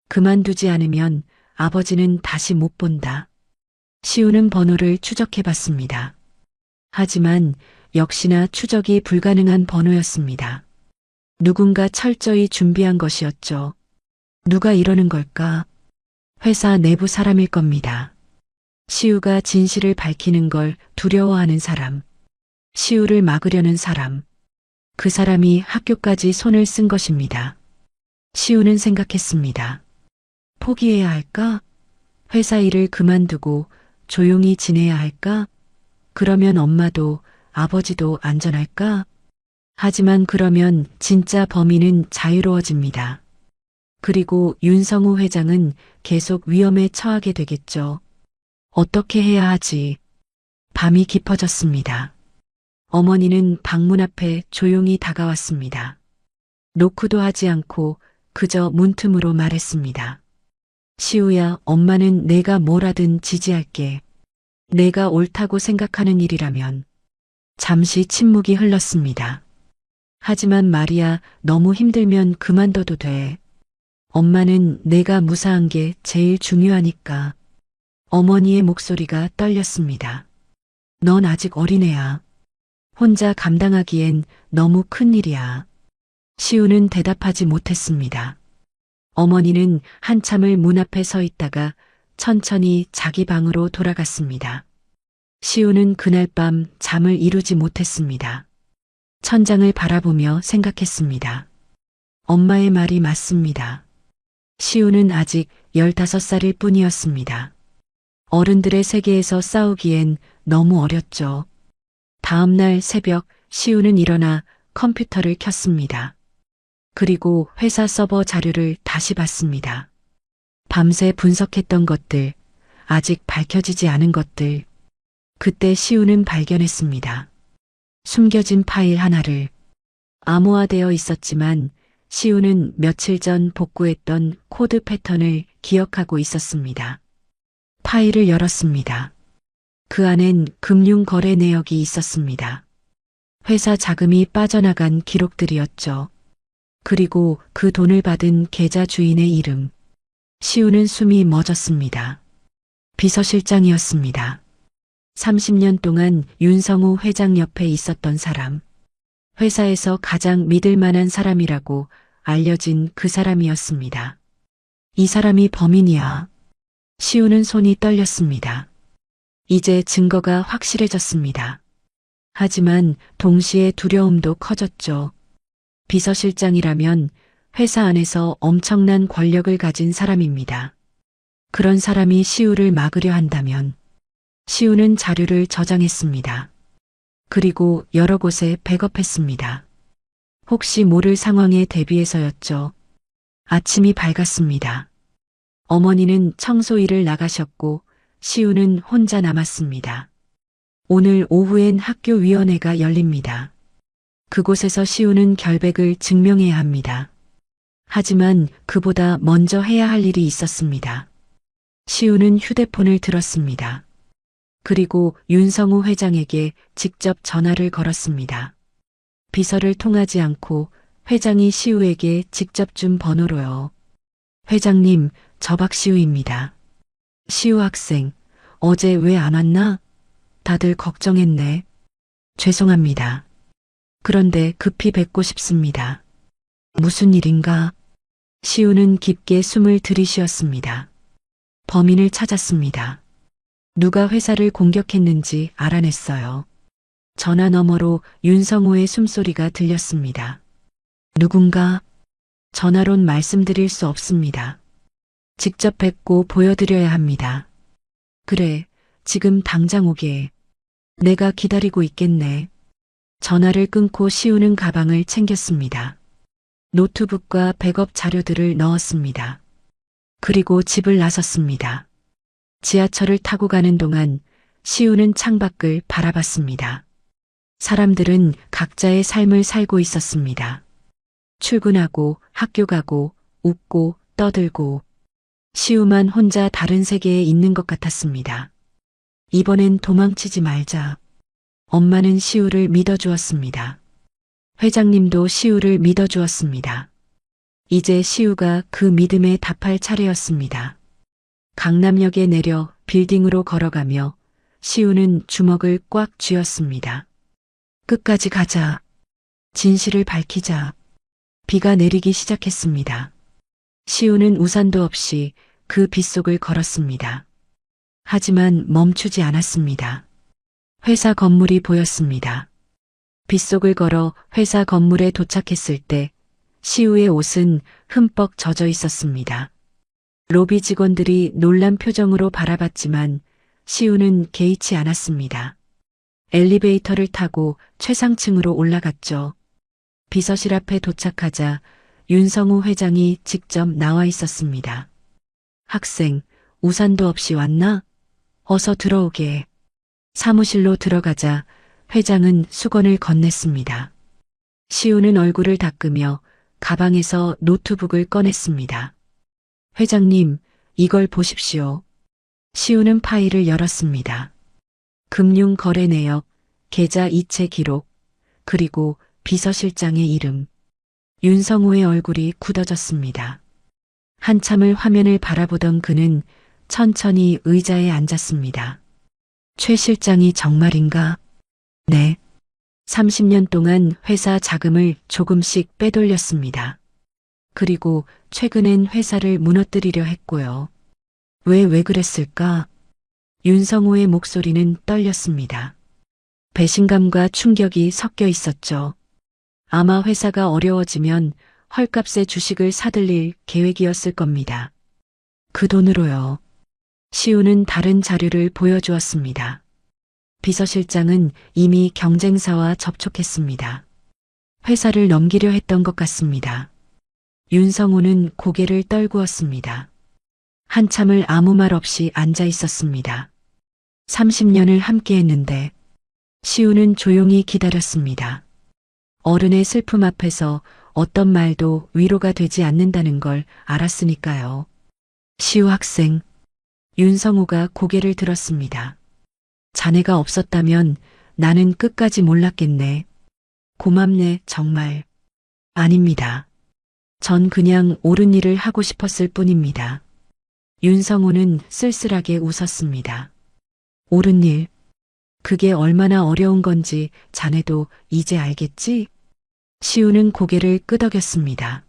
[SPEAKER 2] 그만두지 않으면 아버지는 다시 못 본다. 시우는 번호를 추적해 봤습니다. 하지만 역시나 추적이 불가능한 번호였습니다. 누군가 철저히 준비한 것이었죠. 누가 이러는 걸까? 회사 내부 사람일 겁니다. 시우가 진실을 밝히는 걸 두려워하는 사람. 시우를 막으려는 사람. 그 사람이 학교까지 손을 쓴 것입니다. 시우는 생각했습니다. 포기해야 할까? 회사 일을 그만두고 조용히 지내야 할까? 그러면 엄마도 아버지도 안전할까? 하지만 그러면 진짜 범인은 자유로워집니다. 그리고 윤성우 회장은 계속 위험에 처하게 되겠죠. 어떻게 해야 하지? 밤이 깊어졌습니다. 어머니는 방문 앞에 조용히 다가왔습니다. 노크도 하지 않고 그저 문틈으로 말했습니다. 시우야, 엄마는 내가 뭘 하든 지지할게. 내가 옳다고 생각하는 일이라면. 잠시 침묵이 흘렀습니다. 하지만 마리아, 너무 힘들면 그만둬도 돼. 엄마는 내가 무사한 게 제일 중요하니까. 어머니의 목소리가 떨렸습니다. 넌 아직 어린애야. 혼자 감당하기엔 너무 큰 일이야. 시우는 대답하지 못했습니다. 어머니는 한참을 문 앞에 서 있다가 천천히 자기 방으로 돌아갔습니다. 시우는 그날 밤 잠을 이루지 못했습니다. 천장을 바라보며 생각했습니다. 엄마의 말이 맞습니다. 시우는 아직 15살일 뿐이었습니다. 어른들의 세계에서 싸우기엔 너무 어렸죠. 다음 날 새벽 시우는 일어나 컴퓨터를 켰습니다. 그리고 회사 서버 자료를 다시 봤습니다. 밤새 분석했던 것들, 아직 밝혀지지 않은 것들. 그때 시우는 발견했습니다. 숨겨진 파일 하나를. 암호화되어 있었지만 시우는 며칠 전 복구했던 코드 패턴을 기억하고 있었습니다. 파일을 열었습니다. 그 안엔 금융거래 내역이 있었습니다. 회사 자금이 빠져나간 기록들이었죠. 그리고 그 돈을 받은 계좌 주인의 이름. 시우는 숨이 멎었습니다. 비서실장이었습니다. 30년 동안 윤성우 회장 옆에 있었던 사람. 회사에서 가장 믿을 만한 사람이라고 알려진 그 사람이었습니다. 이 사람이 범인이야. 시우는 손이 떨렸습니다. 이제 증거가 확실해졌습니다. 하지만 동시에 두려움도 커졌죠. 비서실장이라면 회사 안에서 엄청난 권력을 가진 사람입니다. 그런 사람이 시우를 막으려 한다면. 시우는 자료를 저장했습니다. 그리고 여러 곳에 백업했습니다. 혹시 모를 상황에 대비해서였죠. 아침이 밝았습니다. 어머니는 청소 일을 나가셨고 시우는 혼자 남았습니다. 오늘 오후엔 학교위원회가 열립니다. 그곳에서 시우는 결백을 증명해야 합니다. 하지만 그보다 먼저 해야 할 일이 있었습니다. 시우는 휴대폰을 들었습니다. 그리고 윤성우 회장에게 직접 전화를 걸었습니다. 비서를 통하지 않고 회장이 시우에게 직접 준 번호로요. 회장님, 저 박시우입니다. 시우 학생, 어제 왜 안 왔나? 다들 걱정했네. 죄송합니다. 그런데 급히 뵙고 싶습니다. 무슨 일인가? 시우는 깊게 숨을 들이쉬었습니다. 범인을 찾았습니다. 누가 회사를 공격했는지 알아냈어요. 전화 너머로 윤성호의 숨소리가 들렸습니다. 누군가? 전화론 말씀드릴 수 없습니다. 직접 뵙고 보여드려야 합니다. 그래, 지금 당장 오게. 내가 기다리고 있겠네. 전화를 끊고 시우는 가방을 챙겼습니다. 노트북과 백업 자료들을 넣었습니다. 그리고 집을 나섰습니다. 지하철을 타고 가는 동안 시우는 창밖을 바라봤습니다. 사람들은 각자의 삶을 살고 있었습니다. 출근하고 학교 가고 웃고 떠들고 시우만 혼자 다른 세계에 있는 것 같았습니다. 이번엔 도망치지 말자. 엄마는 시우를 믿어주었습니다. 회장님도 시우를 믿어주었습니다. 이제 시우가 그 믿음에 답할 차례였습니다. 강남역에 내려 빌딩으로 걸어가며 시우는 주먹을 꽉 쥐었습니다. 끝까지 가자. 진실을 밝히자. 비가 내리기 시작했습니다. 시우는 우산도 없이 그 빗속을 걸었습니다. 하지만 멈추지 않았습니다. 회사 건물이 보였습니다. 빗속을 걸어 회사 건물에 도착했을 때 시우의 옷은 흠뻑 젖어 있었습니다. 로비 직원들이 놀란 표정으로 바라봤지만 시우는 개의치 않았습니다. 엘리베이터를 타고 최상층으로 올라갔죠. 비서실 앞에 도착하자 윤성우 회장이 직접 나와 있었습니다. 학생, 우산도 없이 왔나? 어서 들어오게. 사무실로 들어가자 회장은 수건을 건넸습니다. 시우는 얼굴을 닦으며 가방에서 노트북을 꺼냈습니다. 회장님, 이걸 보십시오. 시우는 파일을 열었습니다. 금융거래 내역, 계좌 이체 기록, 그리고 비서실장의 이름. 윤성호의 얼굴이 굳어졌습니다. 한참을 화면을 바라보던 그는 천천히 의자에 앉았습니다. 최 실장이 정말인가? 네. 30년 동안 회사 자금을 조금씩 빼돌렸습니다. 그리고 최근엔 회사를 무너뜨리려 했고요. 왜 그랬을까? 윤성호의 목소리는 떨렸습니다. 배신감과 충격이 섞여 있었죠. 아마 회사가 어려워지면 헐값에 주식을 사들릴 계획이었을 겁니다. 그 돈으로요. 시우는 다른 자료를 보여주었습니다. 비서실장은 이미 경쟁사와 접촉했습니다. 회사를 넘기려 했던 것 같습니다. 윤성호는 고개를 떨구었습니다. 한참을 아무 말 없이 앉아 있었습니다. 30년을 함께했는데 시우는 조용히 기다렸습니다. 어른의 슬픔 앞에서 어떤 말도 위로가 되지 않는다는 걸 알았으니까요. 시우 학생, 윤성호가 고개를 들었습니다. 자네가 없었다면 나는 끝까지 몰랐겠네. 고맙네, 정말. 아닙니다. 전 그냥 옳은 일을 하고 싶었을 뿐입니다. 윤성호는 쓸쓸하게 웃었습니다. 옳은 일. 그게 얼마나 어려운 건지 자네도 이제 알겠지? 시우는 고개를 끄덕였습니다.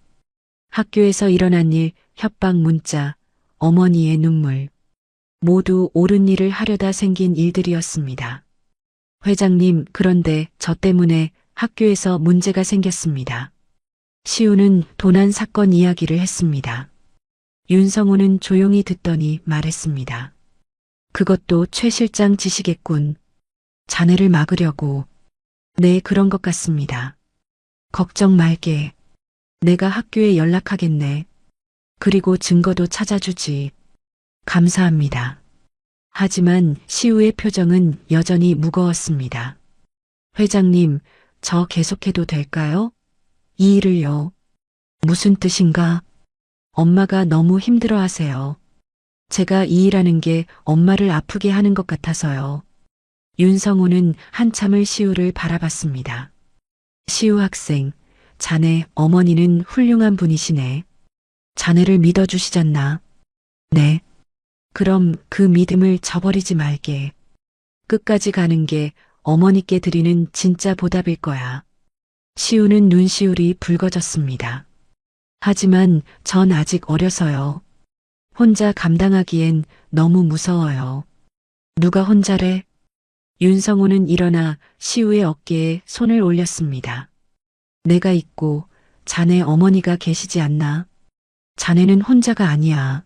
[SPEAKER 2] 학교에서 일어난 일, 협박 문자, 어머니의 눈물. 모두 옳은 일을 하려다 생긴 일들이었습니다. 회장님, 그런데 저 때문에 학교에서 문제가 생겼습니다. 시우는 도난 사건 이야기를 했습니다. 윤성호는 조용히 듣더니 말했습니다. 그것도 최 실장 지시겠군. 자네를 막으려고. 네, 그런 것 같습니다. 걱정 말게. 내가 학교에 연락하겠네. 그리고 증거도 찾아주지. 감사합니다. 하지만 시우의 표정은 여전히 무거웠습니다. 회장님, 저 계속해도 될까요? 이 일을요. 무슨 뜻인가? 엄마가 너무 힘들어하세요. 제가 이 일하는 게 엄마를 아프게 하는 것 같아서요. 윤성호는 한참을 시우를 바라봤습니다. 시우 학생, 자네 어머니는 훌륭한 분이시네. 자네를 믿어주시잖나. 네. 그럼 그 믿음을 저버리지 말게. 끝까지 가는 게 어머니께 드리는 진짜 보답일 거야. 시우는 눈시울이 붉어졌습니다. 하지만 전 아직 어려서요. 혼자 감당하기엔 너무 무서워요. 누가 혼자래? 윤성호는 일어나 시우의 어깨에 손을 올렸습니다. 내가 있고 자네 어머니가 계시지 않나? 자네는 혼자가 아니야.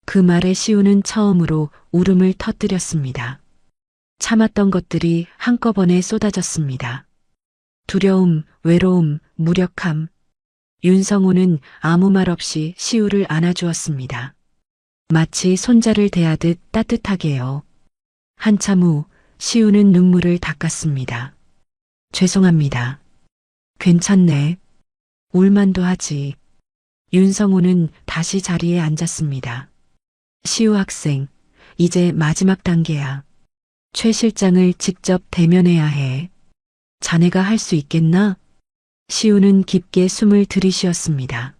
[SPEAKER 2] 그 말에 시우는 처음으로 울음을 터뜨렸습니다. 참았던 것들이 한꺼번에 쏟아졌습니다. 두려움, 외로움, 무력함. 윤성호는 아무 말 없이 시우를 안아주었습니다. 마치 손자를 대하듯 따뜻하게요. 한참 후 시우는 눈물을 닦았습니다. 죄송합니다. 괜찮네. 울만도 하지. 윤성호는 다시 자리에 앉았습니다. 시우 학생, 이제 마지막 단계야. 최 실장을 직접 대면해야 해. 자네가 할 수 있겠나? 시우는 깊게 숨을 들이쉬었습니다.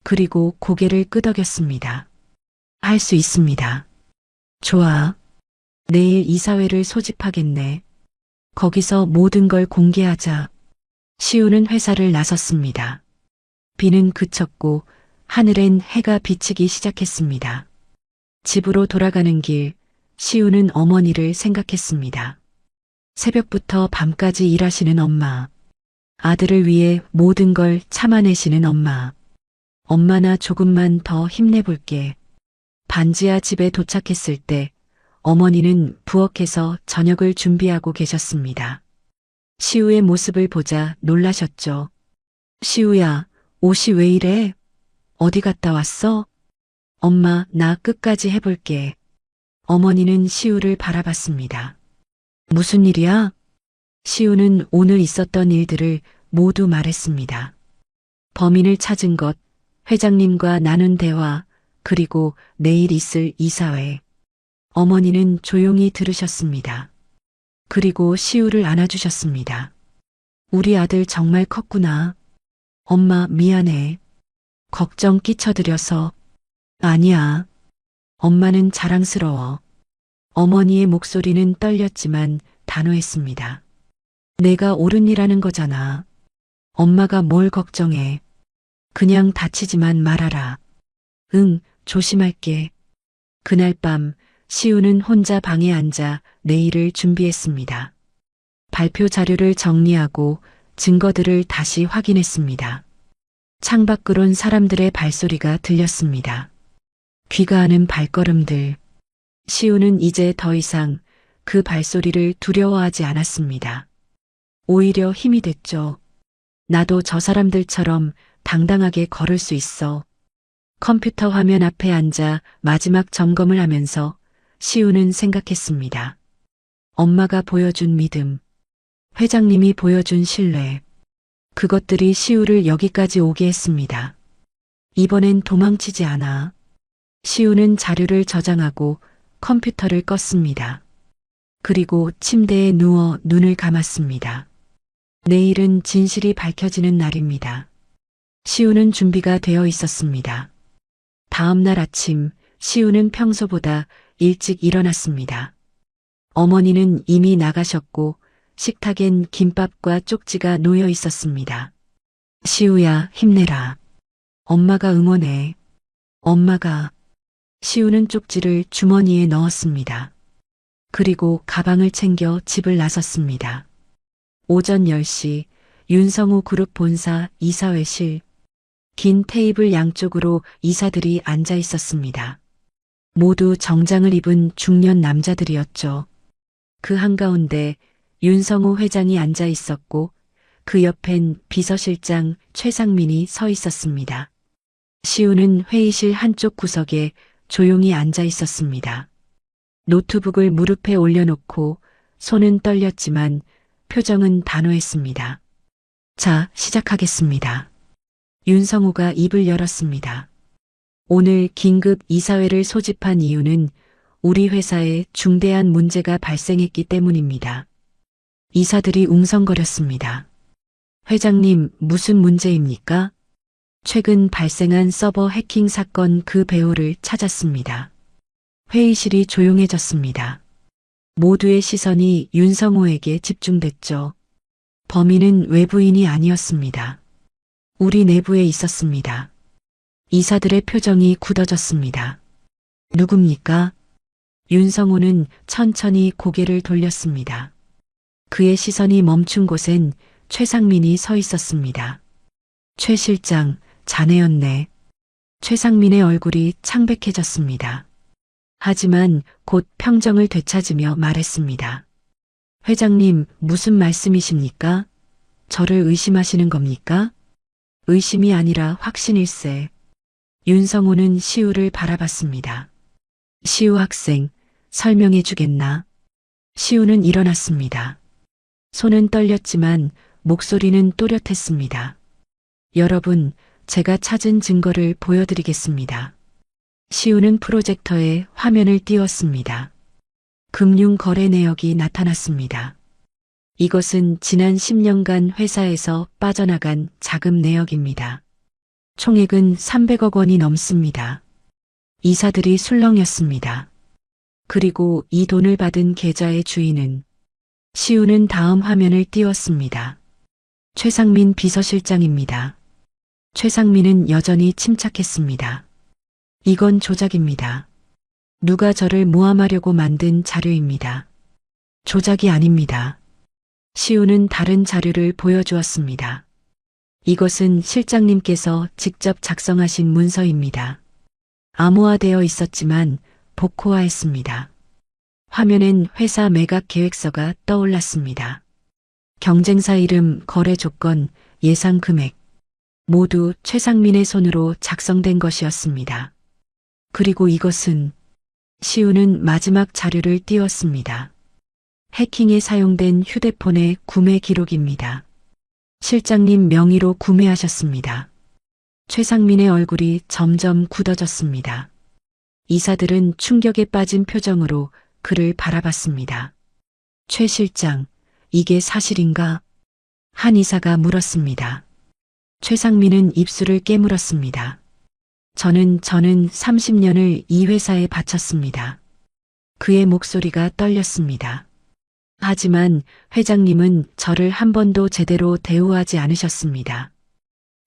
[SPEAKER 2] 그리고 고개를 끄덕였습니다. 할 수 있습니다. 좋아. 내일 이사회를 소집하겠네. 거기서 모든 걸 공개하자. 시우는 회사를 나섰습니다. 비는 그쳤고 하늘엔 해가 비치기 시작했습니다. 집으로 돌아가는 길, 시우는 어머니를 생각했습니다. 새벽부터 밤까지 일하시는 엄마. 아들을 위해 모든 걸 참아내시는 엄마. 엄마나 조금만 더 힘내볼게. 반지하 집에 도착했을 때 어머니는 부엌에서 저녁을 준비하고 계셨습니다. 시우의 모습을 보자 놀라셨죠. 시우야, 옷이 왜 이래? 어디 갔다 왔어? 엄마, 나 끝까지 해볼게. 어머니는 시우를 바라봤습니다. 무슨 일이야? 시우는 오늘 있었던 일들을 모두 말했습니다. 범인을 찾은 것, 회장님과 나눈 대화, 그리고 내일 있을 이사회. 어머니는 조용히 들으셨습니다. 그리고 시우를 안아주셨습니다. 우리 아들 정말 컸구나. 엄마 미안해. 걱정 끼쳐드려서. 아니야. 엄마는 자랑스러워. 어머니의 목소리는 떨렸지만 단호했습니다. 내가 옳은 일 하는 거잖아. 엄마가 뭘 걱정해. 그냥 다치지만 말아라. 응, 조심할게. 그날 밤 시우는 혼자 방에 앉아 내일을 준비했습니다. 발표 자료를 정리하고 증거들을 다시 확인했습니다. 창밖으론 사람들의 발소리가 들렸습니다. 귀가하는 발걸음들. 시우는 이제 더 이상 그 발소리를 두려워하지 않았습니다. 오히려 힘이 됐죠. 나도 저 사람들처럼 당당하게 걸을 수 있어. 컴퓨터 화면 앞에 앉아 마지막 점검을 하면서 시우는 생각했습니다. 엄마가 보여준 믿음, 회장님이 보여준 신뢰, 그것들이 시우를 여기까지 오게 했습니다. 이번엔 도망치지 않아. 시우는 자료를 저장하고 컴퓨터를 껐습니다. 그리고 침대에 누워 눈을 감았습니다. 내일은 진실이 밝혀지는 날입니다. 시우는 준비가 되어 있었습니다. 다음 날 아침, 시우는 평소보다 일찍 일어났습니다. 어머니는 이미 나가셨고 식탁엔 김밥과 쪽지가 놓여 있었습니다. 시우야, 힘내라. 엄마가 응원해. 엄마가. 시우는 쪽지를 주머니에 넣었습니다. 그리고 가방을 챙겨 집을 나섰습니다. 오전 10시 윤성우 그룹 본사 이사회실. 긴 테이블 양쪽으로 이사들이 앉아 있었습니다. 모두 정장을 입은 중년 남자들이었죠. 그 한가운데 윤성우 회장이 앉아 있었고 그 옆엔 비서실장 최상민이 서 있었습니다. 시우는 회의실 한쪽 구석에 조용히 앉아 있었습니다. 노트북을 무릎에 올려놓고 손은 떨렸지만 표정은 단호했습니다. 자, 시작하겠습니다. 윤성우가 입을 열었습니다. 오늘 긴급 이사회를 소집한 이유는 우리 회사에 중대한 문제가 발생했기 때문입니다. 이사들이 웅성거렸습니다. 회장님, 무슨 문제입니까? 최근 발생한 서버 해킹 사건 그 배후를 찾았습니다. 회의실이 조용해졌습니다. 모두의 시선이 윤성호에게 집중됐죠. 범인은 외부인이 아니었습니다. 우리 내부에 있었습니다. 이사들의 표정이 굳어졌습니다. 누굽니까? 윤성호는 천천히 고개를 돌렸습니다. 그의 시선이 멈춘 곳엔 최상민이 서 있었습니다. 최 실장, 자네였네. 최상민의 얼굴이 창백해졌습니다. 하지만 곧 평정을 되찾으며 말했습니다. 회장님, 무슨 말씀이십니까? 저를 의심하시는 겁니까? 의심이 아니라 확신일세. 윤성호는 시우를 바라봤습니다. 시우 학생, 설명해 주겠나? 시우는 일어났습니다. 손은 떨렸지만 목소리는 또렷했습니다. 여러분, 제가 찾은 증거를 보여드리겠습니다. 시우는 프로젝터에 화면을 띄웠습니다. 금융 거래 내역이 나타났습니다. 이것은 지난 10년간 회사에서 빠져나간 자금 내역입니다. 총액은 300억 원이 넘습니다. 이사들이 술렁였습니다. 그리고 이 돈을 받은 계좌의 주인은 시우는 다음 화면을 띄웠습니다. 최상민 비서실장입니다. 최상민은 여전히 침착했습니다. 이건 조작입니다. 누가 저를 모함하려고 만든 자료입니다. 조작이 아닙니다. 시우는 다른 자료를 보여주었습니다. 이것은 실장님께서 직접 작성하신 문서입니다. 암호화되어 있었지만 복호화했습니다. 화면엔 회사 매각 계획서가 떠올랐습니다. 경쟁사 이름, 거래 조건, 예상 금액 모두 최상민의 손으로 작성된 것이었습니다. 그리고 이것은 시우는 마지막 자료를 띄웠습니다. 해킹에 사용된 휴대폰의 구매 기록입니다. 실장님 명의로 구매하셨습니다. 최상민의 얼굴이 점점 굳어졌습니다. 이사들은 충격에 빠진 표정으로 그를 바라봤습니다. 최 실장, 이게 사실인가? 한 이사가 물었습니다. 최상민은 입술을 깨물었습니다. 저는 30년을 이 회사에 바쳤습니다. 그의 목소리가 떨렸습니다. 하지만 회장님은 저를 한 번도 제대로 대우하지 않으셨습니다.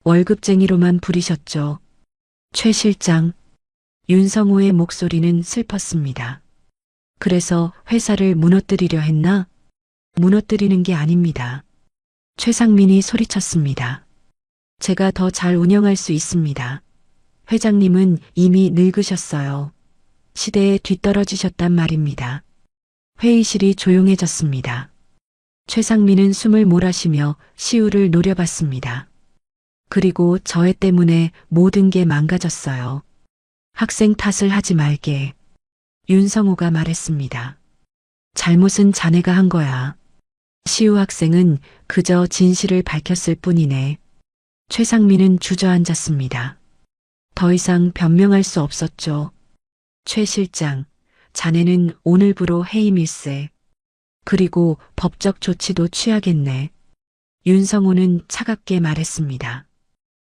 [SPEAKER 2] 월급쟁이로만 부리셨죠. 최 실장, 윤성호의 목소리는 슬펐습니다. 그래서 회사를 무너뜨리려 했나? 무너뜨리는 게 아닙니다. 최상민이 소리쳤습니다. 제가 더 잘 운영할 수 있습니다. 회장님은 이미 늙으셨어요. 시대에 뒤떨어지셨단 말입니다. 회의실이 조용해졌습니다. 최상민은 숨을 몰아쉬며 시우를 노려봤습니다. 그리고 저애 때문에 모든 게 망가졌어요. 학생 탓을 하지 말게. 윤성호가 말했습니다. 잘못은 자네가 한 거야. 시우 학생은 그저 진실을 밝혔을 뿐이네. 최상민은 주저앉았습니다. 더 이상 변명할 수 없었죠. 최 실장, 자네는 오늘부로 해임일세. 그리고 법적 조치도 취하겠네. 윤성호는 차갑게 말했습니다.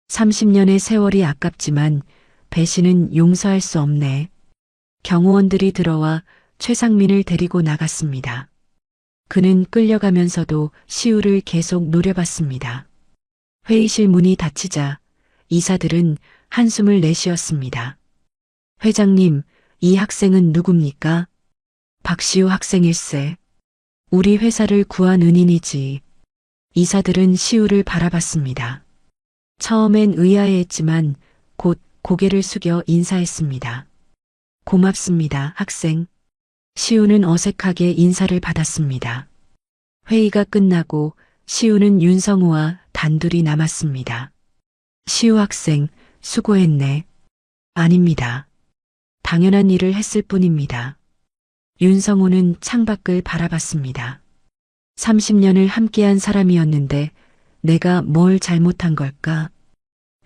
[SPEAKER 2] 30년의 세월이 아깝지만 배신은 용서할 수 없네. 경호원들이 들어와 최상민을 데리고 나갔습니다. 그는 끌려가면서도 시우를 계속 노려봤습니다. 회의실 문이 닫히자 이사들은 한숨을 내쉬었습니다. 회장님, 이 학생은 누굽니까? 박시우 학생일세. 우리 회사를 구한 은인이지. 이사들은 시우를 바라봤습니다. 처음엔 의아해했지만 곧 고개를 숙여 인사했습니다. 고맙습니다, 학생. 시우는 어색하게 인사를 받았습니다. 회의가 끝나고 시우는 윤성호와 단둘이 남았습니다. 시우 학생, 수고했네. 아닙니다. 당연한 일을 했을 뿐입니다. 윤성호는 창밖을 바라봤습니다. 30년을 함께한 사람이었는데 내가 뭘 잘못한 걸까?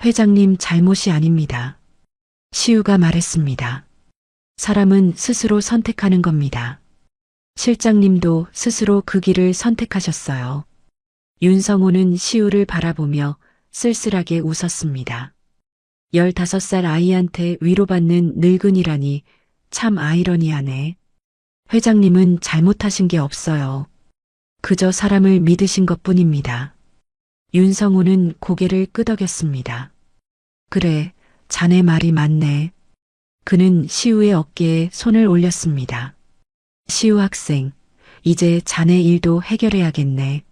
[SPEAKER 2] 회장님 잘못이 아닙니다. 시우가 말했습니다. 사람은 스스로 선택하는 겁니다. 실장님도 스스로 그 길을 선택하셨어요. 윤성호는 시우를 바라보며 쓸쓸하게 웃었습니다. 15살 아이한테 위로받는 늙은이라니 참 아이러니하네. 회장님은 잘못하신 게 없어요. 그저 사람을 믿으신 것뿐입니다. 윤성호는 고개를 끄덕였습니다. 그래, 자네 말이 맞네. 그는 시우의 어깨에 손을 올렸습니다. 시우 학생, 이제 자네 일도 해결해야겠네.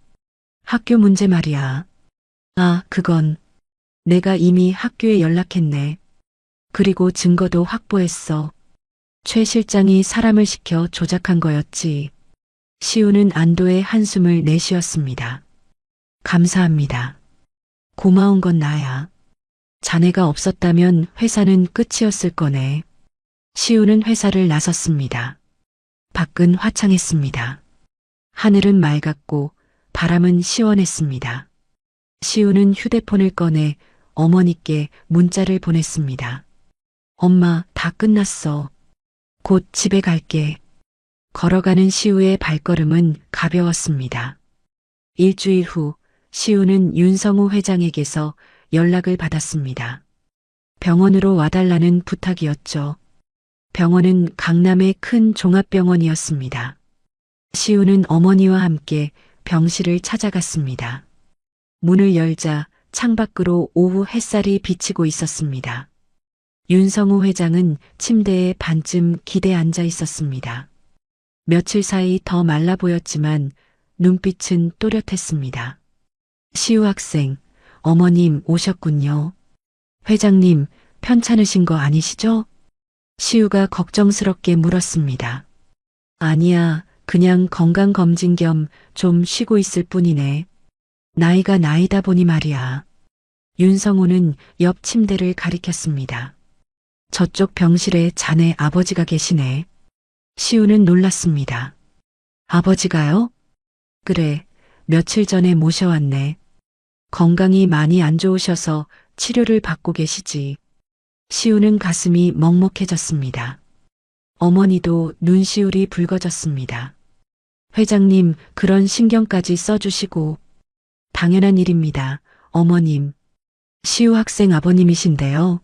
[SPEAKER 2] 학교 문제 말이야. 아, 그건 내가 이미 학교에 연락했네. 그리고 증거도 확보했어. 최 실장이 사람을 시켜 조작한 거였지. 시우는 안도의 한숨을 내쉬었습니다. 감사합니다. 고마운 건 나야. 자네가 없었다면 회사는 끝이었을 거네. 시우는 회사를 나섰습니다. 밖은 화창했습니다. 하늘은 맑았고 바람은 시원했습니다. 시우는 휴대폰을 꺼내 어머니께 문자를 보냈습니다. 엄마, 다 끝났어. 곧 집에 갈게. 걸어가는 시우의 발걸음은 가벼웠습니다. 일주일 후 시우는 윤성호 회장에게서 연락을 받았습니다. 병원으로 와달라는 부탁이었죠. 병원은 강남의 큰 종합병원이었습니다. 시우는 어머니와 함께 병실을 찾아갔습니다. 문을 열자 창밖으로 오후 햇살이 비치고 있었습니다. 윤성호 회장은 침대에 반쯤 기대 앉아 있었습니다. 며칠 사이 더 말라 보였지만 눈빛은 또렷했습니다. 시우 학생, 어머님 오셨군요. 회장님, 편찮으신 거 아니시죠? 시우가 걱정스럽게 물었습니다. 아니야, 그냥 건강검진 겸 좀 쉬고 있을 뿐이네. 나이가 나이다 보니 말이야. 윤성호는 옆 침대를 가리켰습니다. 저쪽 병실에 자네 아버지가 계시네. 시우는 놀랐습니다. 아버지가요? 그래, 며칠 전에 모셔왔네. 건강이 많이 안 좋으셔서 치료를 받고 계시지. 시우는 가슴이 먹먹해졌습니다. 어머니도 눈시울이 붉어졌습니다. 회장님, 그런 신경까지 써주시고. 당연한 일입니다. 어머님. 시우 학생 아버님이신데요.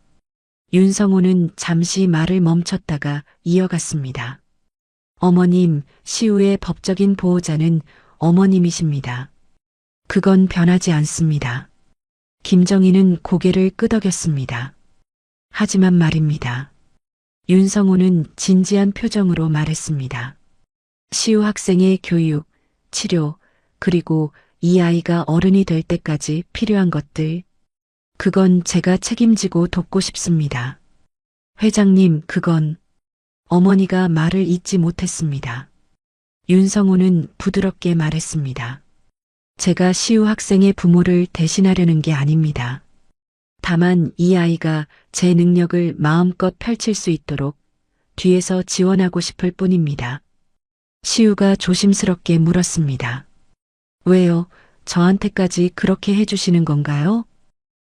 [SPEAKER 2] 윤성호는 잠시 말을 멈췄다가 이어갔습니다. 어머님, 시우의 법적인 보호자는 어머님이십니다. 그건 변하지 않습니다. 김정희는 고개를 끄덕였습니다. 하지만 말입니다. 윤성호는 진지한 표정으로 말했습니다. 시우 학생의 교육, 치료, 그리고 이 아이가 어른이 될 때까지 필요한 것들, 그건 제가 책임지고 돕고 싶습니다. 회장님, 그건 어머니가 말을 잇지 못했습니다. 윤성호는 부드럽게 말했습니다. 제가 시우 학생의 부모를 대신하려는 게 아닙니다. 다만 이 아이가 제 능력을 마음껏 펼칠 수 있도록 뒤에서 지원하고 싶을 뿐입니다. 시우가 조심스럽게 물었습니다. 왜요? 저한테까지 그렇게 해주시는 건가요?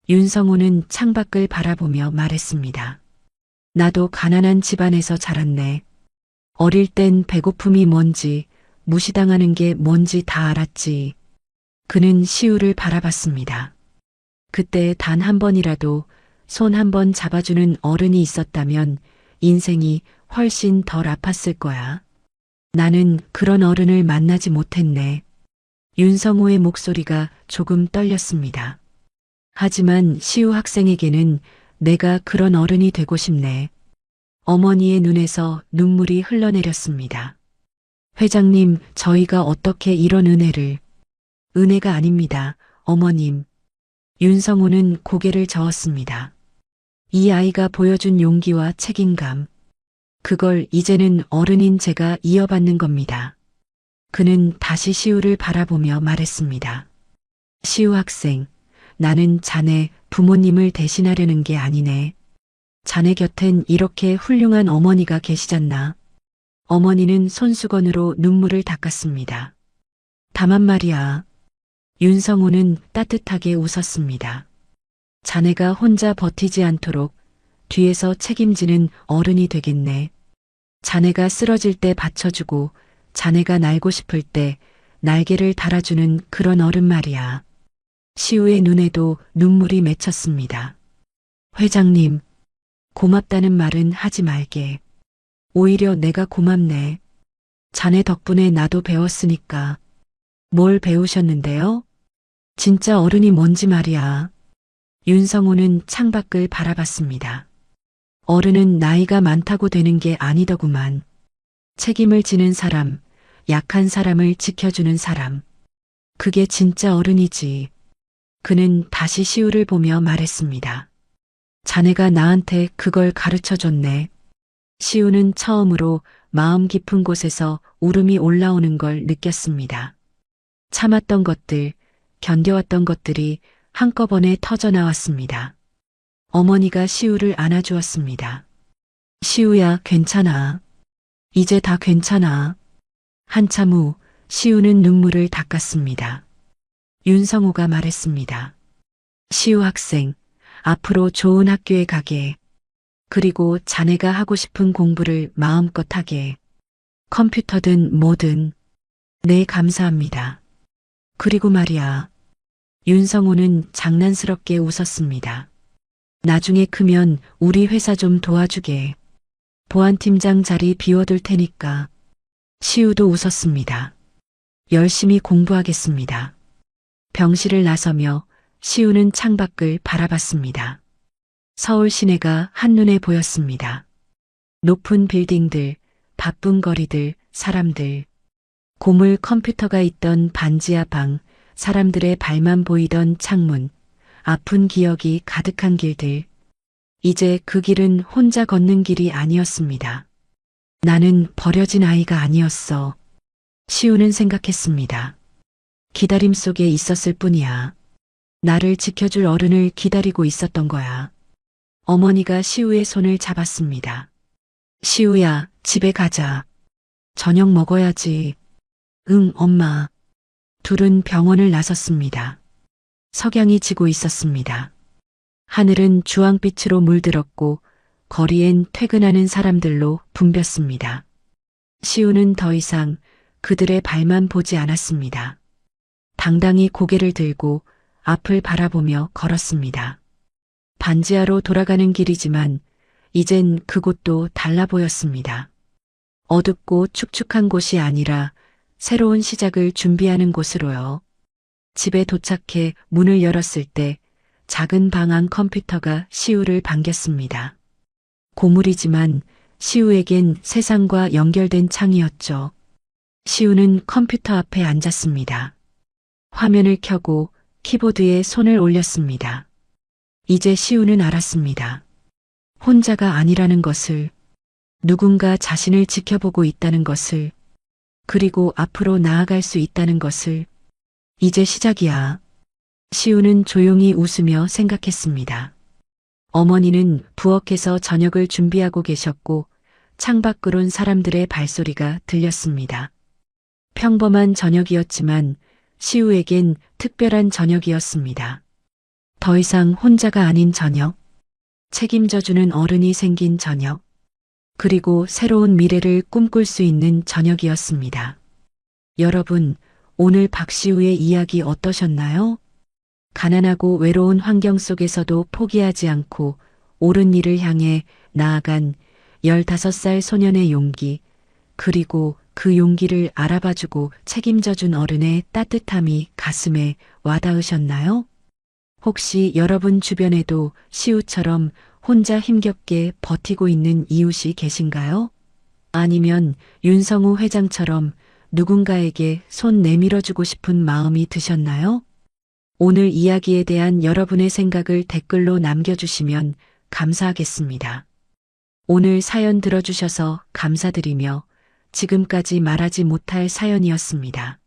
[SPEAKER 2] 윤성호는 창밖을 바라보며 말했습니다. 나도 가난한 집안에서 자랐네. 어릴 땐 배고픔이 뭔지, 무시당하는 게 뭔지 다 알았지. 그는 시우를 바라봤습니다. 그때 단 한 번이라도 손 한 번 잡아주는 어른이 있었다면 인생이 훨씬 덜 아팠을 거야. 나는 그런 어른을 만나지 못했네. 윤성호의 목소리가 조금 떨렸습니다. 하지만 시우 학생에게는 내가 그런 어른이 되고 싶네. 어머니의 눈에서 눈물이 흘러내렸습니다. 회장님, 저희가 어떻게 이런 은혜를... 은혜가 아닙니다, 어머님. 윤성호는 고개를 저었습니다. 이 아이가 보여준 용기와 책임감, 그걸 이제는 어른인 제가 이어받는 겁니다. 그는 다시 시우를 바라보며 말했습니다. 시우 학생, 나는 자네 부모님을 대신하려는 게 아니네. 자네 곁엔 이렇게 훌륭한 어머니가 계시잖나. 어머니는 손수건으로 눈물을 닦았습니다. 다만 말이야. 윤성호는 따뜻하게 웃었습니다. 자네가 혼자 버티지 않도록 뒤에서 책임지는 어른이 되겠네. 자네가 쓰러질 때 받쳐주고 자네가 날고 싶을 때 날개를 달아주는 그런 어른 말이야. 시우의 눈에도 눈물이 맺혔습니다. 회장님, 고맙다는 말은 하지 말게. 오히려 내가 고맙네. 자네 덕분에 나도 배웠으니까. 뭘 배우셨는데요? 진짜 어른이 뭔지 말이야. 윤성호는 창밖을 바라봤습니다. 어른은 나이가 많다고 되는 게 아니더구만. 책임을 지는 사람, 약한 사람을 지켜주는 사람. 그게 진짜 어른이지. 그는 다시 시우를 보며 말했습니다. 자네가 나한테 그걸 가르쳐줬네. 시우는 처음으로 마음 깊은 곳에서 울음이 올라오는 걸 느꼈습니다. 참았던 것들, 견뎌왔던 것들이 한꺼번에 터져나왔습니다. 어머니가 시우를 안아주었습니다. 시우야, 괜찮아. 이제 다 괜찮아. 한참 후 시우는 눈물을 닦았습니다. 윤성호가 말했습니다. 시우 학생, 앞으로 좋은 학교에 가게. 그리고 자네가 하고 싶은 공부를 마음껏 하게. 컴퓨터든 뭐든. 네, 감사합니다. 그리고 말이야. 윤성호는 장난스럽게 웃었습니다. 나중에 크면 우리 회사 좀 도와주게. 보안팀장 자리 비워둘 테니까. 시우도 웃었습니다. 열심히 공부하겠습니다. 병실을 나서며 시우는 창밖을 바라봤습니다. 서울 시내가 한눈에 보였습니다. 높은 빌딩들, 바쁜 거리들, 사람들. 고물 컴퓨터가 있던 반지하 방, 사람들의 발만 보이던 창문, 아픈 기억이 가득한 길들. 이제 그 길은 혼자 걷는 길이 아니었습니다. 나는 버려진 아이가 아니었어. 시우는 생각했습니다. 기다림 속에 있었을 뿐이야. 나를 지켜줄 어른을 기다리고 있었던 거야. 어머니가 시우의 손을 잡았습니다. 시우야, 집에 가자. 저녁 먹어야지. 응, 엄마. 둘은 병원을 나섰습니다. 석양이 지고 있었습니다. 하늘은 주황빛으로 물들었고 거리엔 퇴근하는 사람들로 붐볐습니다. 시우는 더 이상 그들의 발만 보지 않았습니다. 당당히 고개를 들고 앞을 바라보며 걸었습니다. 반지하로 돌아가는 길이지만 이젠 그곳도 달라 보였습니다. 어둡고 축축한 곳이 아니라 새로운 시작을 준비하는 곳으로요. 집에 도착해 문을 열었을 때 작은 방 안 컴퓨터가 시우를 반겼습니다. 고물이지만 시우에겐 세상과 연결된 창이었죠. 시우는 컴퓨터 앞에 앉았습니다. 화면을 켜고 키보드에 손을 올렸습니다. 이제 시우는 알았습니다. 혼자가 아니라는 것을, 누군가 자신을 지켜보고 있다는 것을, 그리고 앞으로 나아갈 수 있다는 것을. 이제 시작이야. 시우는 조용히 웃으며 생각했습니다. 어머니는 부엌에서 저녁을 준비하고 계셨고 창밖으론 사람들의 발소리가 들렸습니다. 평범한 저녁이었지만 시우에겐 특별한 저녁이었습니다. 더 이상 혼자가 아닌 저녁, 책임져주는 어른이 생긴 저녁, 그리고 새로운 미래를 꿈꿀 수 있는 저녁이었습니다. 여러분, 오늘 박시우의 이야기 어떠셨나요? 가난하고 외로운 환경 속에서도 포기하지 않고 옳은 일을 향해 나아간 15살 소년의 용기, 그리고 그 용기를 알아봐주고 책임져준 어른의 따뜻함이 가슴에 와닿으셨나요? 혹시 여러분 주변에도 시우처럼 혼자 힘겹게 버티고 있는 이웃이 계신가요? 아니면 윤성우 회장처럼 누군가에게 손 내밀어주고 싶은 마음이 드셨나요? 오늘 이야기에 대한 여러분의 생각을 댓글로 남겨주시면 감사하겠습니다. 오늘 사연 들어주셔서 감사드리며 지금까지 말하지 못할 사연이었습니다.